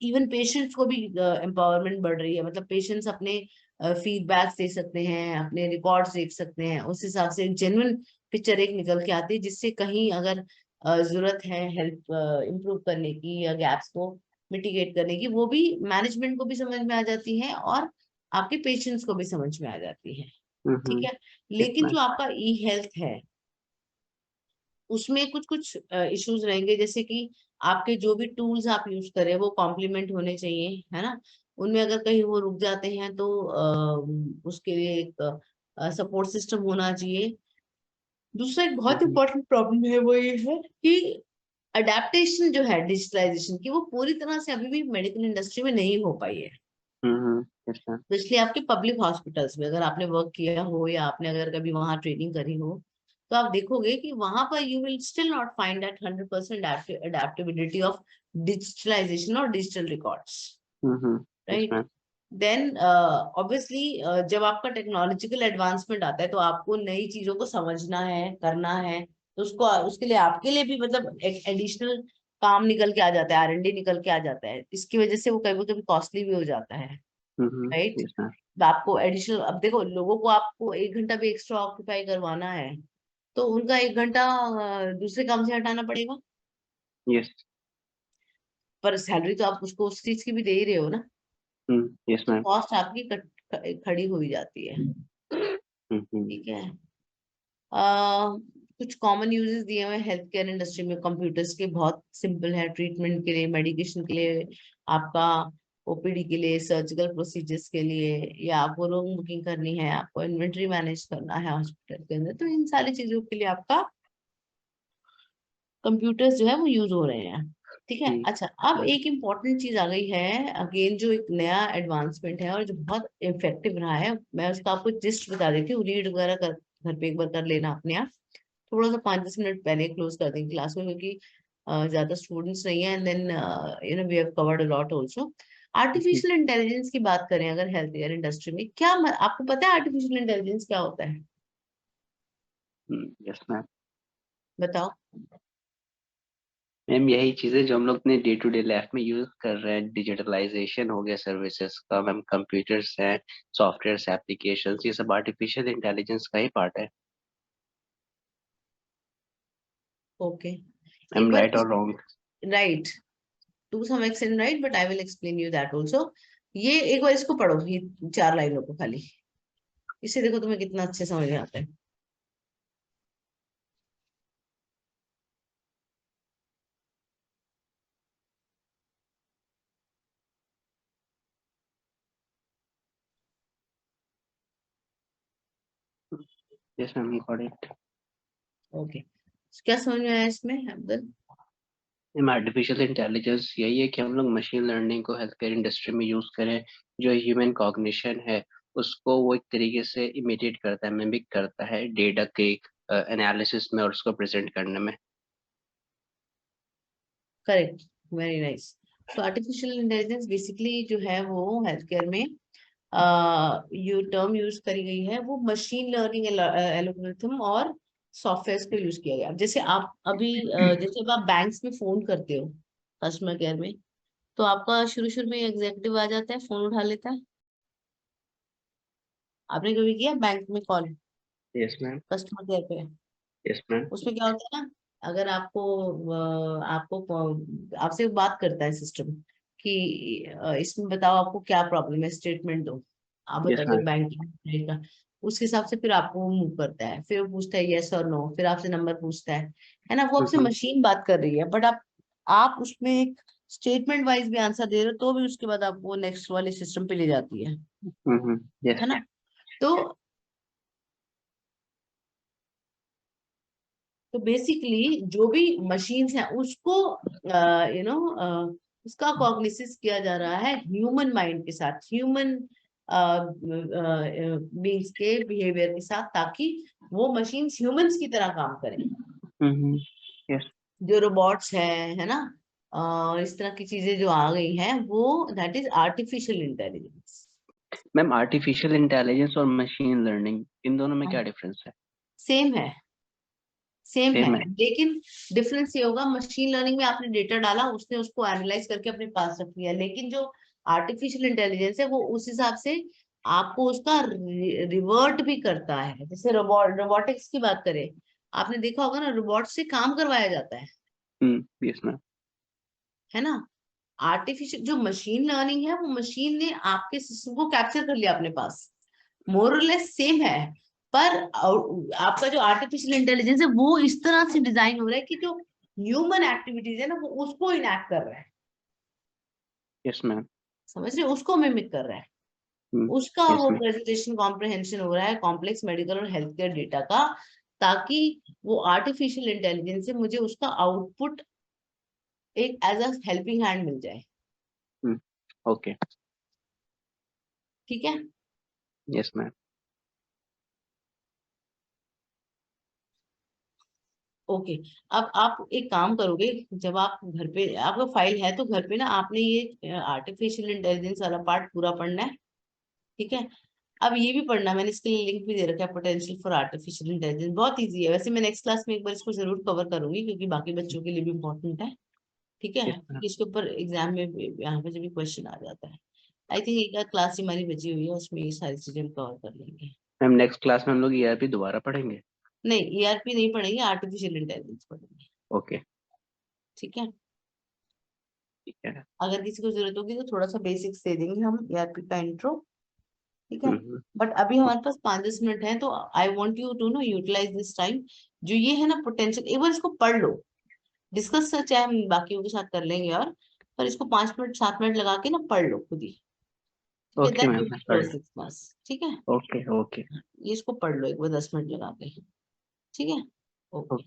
इवन पेशेंट्स को भी एम्पावरमेंट बढ़ रही है, मतलब पेशेंट्स अपने फीडबैक्स दे सकते हैं, अपने रिकॉर्ड्स देख सकते हैं, उस हिसाब से जेन्युइन पिक्चर एक निकल के आती है, जिससे कहीं अगर जरूरत है हेल्प इम्प्रूव करने की या गैप्स को मिटिगेट करने की, वो भी मैनेजमेंट को भी समझ में आ जाती है और आपके पेशेंट्स को भी समझ में आ जाती है, ठीक है। यस लेकिन मैम। जो आपका ई हेल्थ है, उसमें कुछ कुछ इश्यूज रहेंगे, जैसे कि आपके जो भी टूल्स आप यूज करें वो कॉम्प्लीमेंट होने चाहिए, है ना। उनमें अगर कहीं वो रुक जाते हैं तो उसके लिए एक सपोर्ट सिस्टम होना चाहिए। दूसरा एक बहुत इंपॉर्टेंट प्रॉब्लम है, वो ये है कि अडेप्टेशन जो है डिजिटलाइजेशन की, वो पूरी तरह से अभी भी मेडिकल इंडस्ट्री में नहीं हो पाई है। Yes ma'am. तो इसलिए आपके पब्लिक हॉस्पिटल्स में अगर आपने वर्क किया हो या आपने अगर कभी वहां ट्रेनिंग करी हो, तो आप देखोगे कि वहां पर you will still not find that 100% adaptability of digitalization और digital records, yes right. Ma'am. Then obviously जब आपका टेक्नोलॉजिकल एडवांसमेंट आता है तो आपको नई चीजों को समझना है, करना है, तो उसको उसके लिए आपके लिए भी मतलब एक एडिशनल काम निकल के आ जाता है, R&D निकल के आ जाता है, इसकी वजह से वो कभी कभी कॉस्टली भी हो जाता है, राइट। Yes ma'am. आपको एडिशनल, अब देखो लोगों को आपको 1 घंटा भी एक्स्ट्रा ऑक्यूपाई करवाना है, तो उनका 1 घंटा दूसरे काम से हटाना पड़ेगा, यस। पर सैलरी तो आप उसको उस चीज की भी दे ही रहे हो ना, यस तो मैम। कॉस्ट आपकी खड़ी हुई जाती है, ठीक है। कुछ कॉमन यूजेस दिए हुए हेल्थ केयर इंडस्ट्री में कंप्यूटर्स के, बहुत सिंपल है, ट्रीटमेंट के लिए, मेडिकेशन के लिए, आपका OPD के लिए, सर्जिकल प्रोसीजर्स के लिए, या आपको रूम बुकिंग करनी है, आपको इन्वेंट्री मैनेज करना है हॉस्पिटल के अंदर, तो इन सारी चीजों के लिए आपका कंप्यूटर्स जो है वो यूज हो रहे हैं, ठीक है। अच्छा, अब एक इम्पॉर्टेंट चीज आ गई है अगेन, जो एक नया एडवांसमेंट है और जो बहुत इफेक्टिव रहा है, मैं उसका आपको जिस्ट बता देती हूँ, रीड वगैरह कर घर पे एक बार कर लेना अपने आप, थोड़ा सा 5-10 मिनट पहले क्लोज कर देंगे क्लास में, क्योंकि ज्यादा स्टूडेंट्स नहीं है, and then we have covered a lot also. Artificial intelligence की बात करें अगर हेल्थ केयर इंडस्ट्री में, क्या आपको पता है आर्टिफिशियल इंटेलिजेंस क्या होता है? Yes ma'am. बताओ। मैम यही चीजें जो हम लोग अपने डे टू डे लाइफ में यूज कर रहे हैं, डिजिटलाइजेशन हो गया सर्विसेज का मैम, कंप्यूटर्स हैं, सॉफ्टवेयर एप्लीकेशंस, ये सब आर्टिफिशियल इंटेलिजेंस का ही पार्ट है। ओके, मैम एक बार, राइट और wrong? Right, to some extent right, but I will explain you that also. ये एक बार इसको पढ़ो, ये 4 लाइनों को खाली, इसे देखो तुम्हें कितना अच्छे समझ में आता है। Yes ma'am, got it. Okay, क्या समझ में आया इसमें अब्दुल? मैम आर्टिफिशियल इंटेलिजेंस यही है कि हम लोग मशीन लर्निंग को हेल्थ केयर इंडस्ट्री में यूज करें, जो ह्यूमन कॉग्निशन है उसको वो एक तरीके से इमिटेट करता है, मिमिक करता है डेटा के एनालिसिस में और उसको प्रेजेंट करने में। Correct, very nice. So artificial intelligence basically जो है वो हेल्थ केयर में ये टर्म यूज करी गई है, वो मशीन लर्निंग एल्गोरिथम और सॉफ्टवेयर को यूज किया गया। जैसे आप अभी जैसे अब आप बैंक्स में फोन करते हो कस्टमर केयर में, तो आपका शुरू शुरू में एग्जीक्यूटिव आ जाता है, फोन उठा लेता है, आपने कभी किया बैंक में call yes ma'am. Customer care पे? Yes ma'am. उसमें क्या होता है ना, अगर आपसे बात करता है सिस्टम कि इसमें बताओ आपको क्या प्रॉब्लम है, स्टेटमेंट दो, आप यस बता दो मैम। बैंकिंग का। उसके हिसाब से फिर आपको मूव करता है, फिर वो पूछता है यस और नो, फिर आपसे नंबर पूछता है ना। वो आपसे मशीन बात कर रही है, बट आप उसमें एक स्टेटमेंट वाइज भी आंसर दे रहे हो, तो भी उसके बाद आपको नेक्स्ट वाले सिस्टम पे ले जाती यस। है ना। तो बेसिकली जो भी मशीन्स हैं उसको यू नो उसका कॉग्निसिस किया जा रहा है ह्यूमन माइंड के साथ, ह्यूमन बींग्स के बिहेवियर के साथ, ताकि वो मशीन्स ह्यूमंस की तरह काम करें। यस जो रोबोट्स है ना, इस तरह की चीजें जो आ गई हैं, वो that is artificial intelligence. Ma'am, artificial intelligence और मशीन लर्निंग इन दोनों में क्या डिफरेंस है? सेम है, सेम है, सेम है। लेकिन डिफरेंस ये होगा, मशीन लर्निंग में आपने डेटा डाला, उसने उसको एनालाइज करके अपने पास रख लिया, लेकिन जो आर्टिफिशियल इंटेलिजेंस है वो उस हिसाब से आपको उसका रिवर्ट भी करता है। जैसे रोबोटिक्स की बात करें, आपने देखा होगा ना, रोबोट से काम करवाया जाता यस मैम। है ना। आर्टिफिशियल जो मशीन लर्निंग है, वो मशीन ने आपके सिस्टम को कैप्चर कर लिया अपने पास, मोरलेस सेम है। पर आपका जो आर्टिफिशियल इंटेलिजेंस है वो इस तरह से डिजाइन हो रहा है कि जो ह्यूमन एक्टिविटीज है ना, वो उसको इनैक्ट कर रहा है। Yes ma'am. समझ रहे हो? उसको मिमिक कर रहा है, उसका यस वो मैम। प्रेजेंटेशन कॉम्प्रहेंशन हो रहा है कॉम्प्लेक्स मेडिकल और हेल्थ केयर डेटा का, ताकि वो आर्टिफिशियल इंटेलिजेंस से मुझे उसका आउटपुट एक एज अ हेल्पिंग हैंड मिल जाए। ओके। ठीक है। Yes ma'am. ओके। अब आप एक काम करोगे, जब आप घर पे, आपका फाइल है तो घर पे ना आपने ये आर्टिफिशियल इंटेलिजेंस वाला पार्ट पूरा पढ़ना है। ठीक है। अब ये भी पढ़ना, मैंने इसके लिए लिंक भी दे रखा है, पोटेंशियल फॉर आर्टिफिशियल इंटेलिजेंस, बहुत इजी है वैसे। मैं नेक्स्ट क्लास में एक बार इसको जरूर कवर करूंगी, क्योंकि बाकी बच्चों के लिए भी इम्पोर्टेंट है। ठीक है, यस मैम। क्योंकि इसके ऊपर एग्जाम में यहाँ पे जब भी क्वेश्चन आ जाता है, आई थिंक एक आध क्लास हमारी बची हुई है, उसमें ये सारी चीजें हम कवर कर लेंगे। मैम, नेक्स्ट क्लास में हम लोग ईआरपी दोबारा पढ़ेंगे? नहीं, ईआरपी नहीं पढ़ेंगे, आर्टिफिशियल इंटेलिजेंस पढ़ेंगे। ओके। ठीक है। ठीक है। अगर किसी को जरूरत होगी तो थोड़ा सा बेसिक्स दे देंगे हम, ईआरपी का इंट्रो। ठीक है। हम्म। बट अभी हमारे पास 5-10 मिनट है, तो I want you to know utilize this time. जो ये है ना पोटेंशियल, एक बार इसको पढ़ लो, डिस्कस चाहे हम बाकियों के साथ कर लेंगे, और पर इसको 5 मिनट 7 मिनट लगा के ना पढ़ लो खुद ही। ठीक है, ओके देन मैम, यू मैं विल पढ़। Close this class. ठीक है। ओके। ओके। ये इसको पढ़ लो एक बार 10 मिनट लगा के। ठीक है। ओके।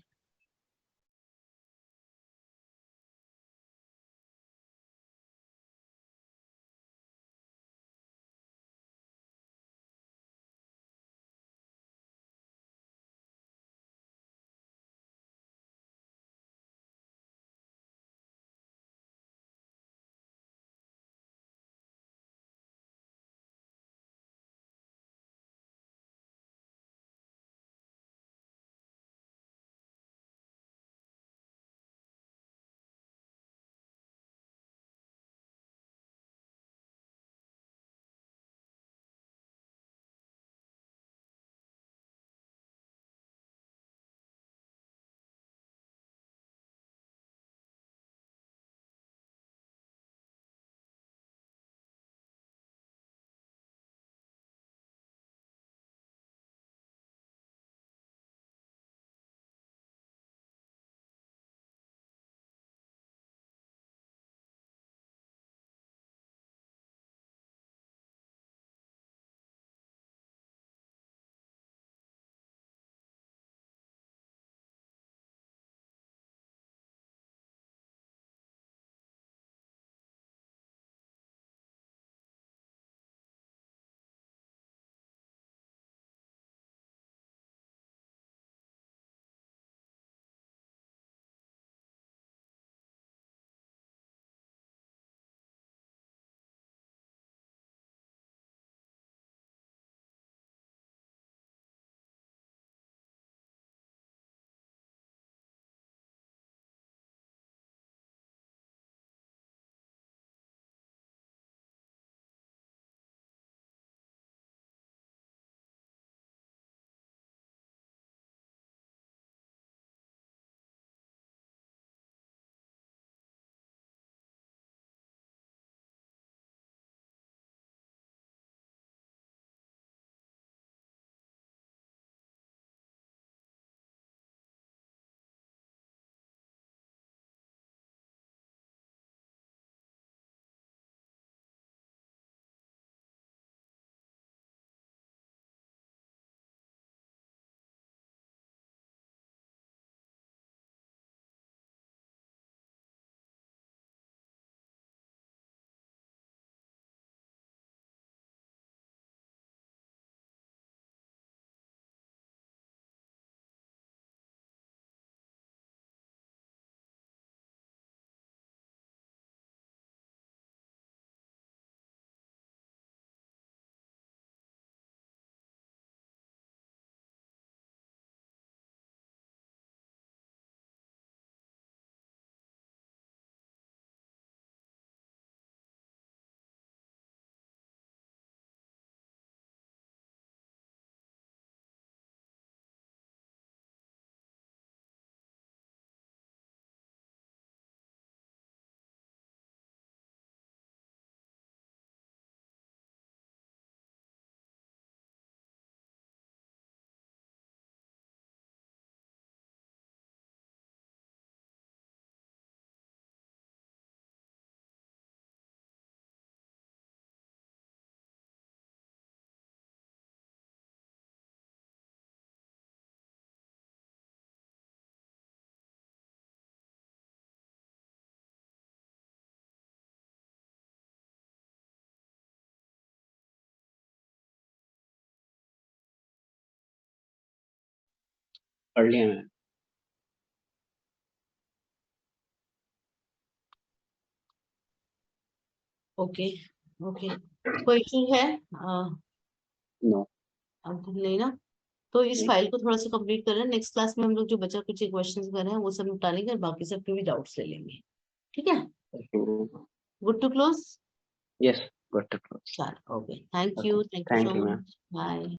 पढ़ लिया मैम। ओके ओके, कोई इशू है? नो। अब नहीं ना, तो इस नहीं। फाइल को थोड़ा सा कंप्लीट कर रहे हैं। नेक्स्ट क्लास में हम लोग जो बचा कुछ क्वेश्चंस कर रहे हैं वो सब निपटा लेंगे और बाकी सबके भी डाउट्स ले लेंगे। ठीक है, good to close. Yes, good to close. चलो okay, thank okay, you so thank you ma'am. Much, bye.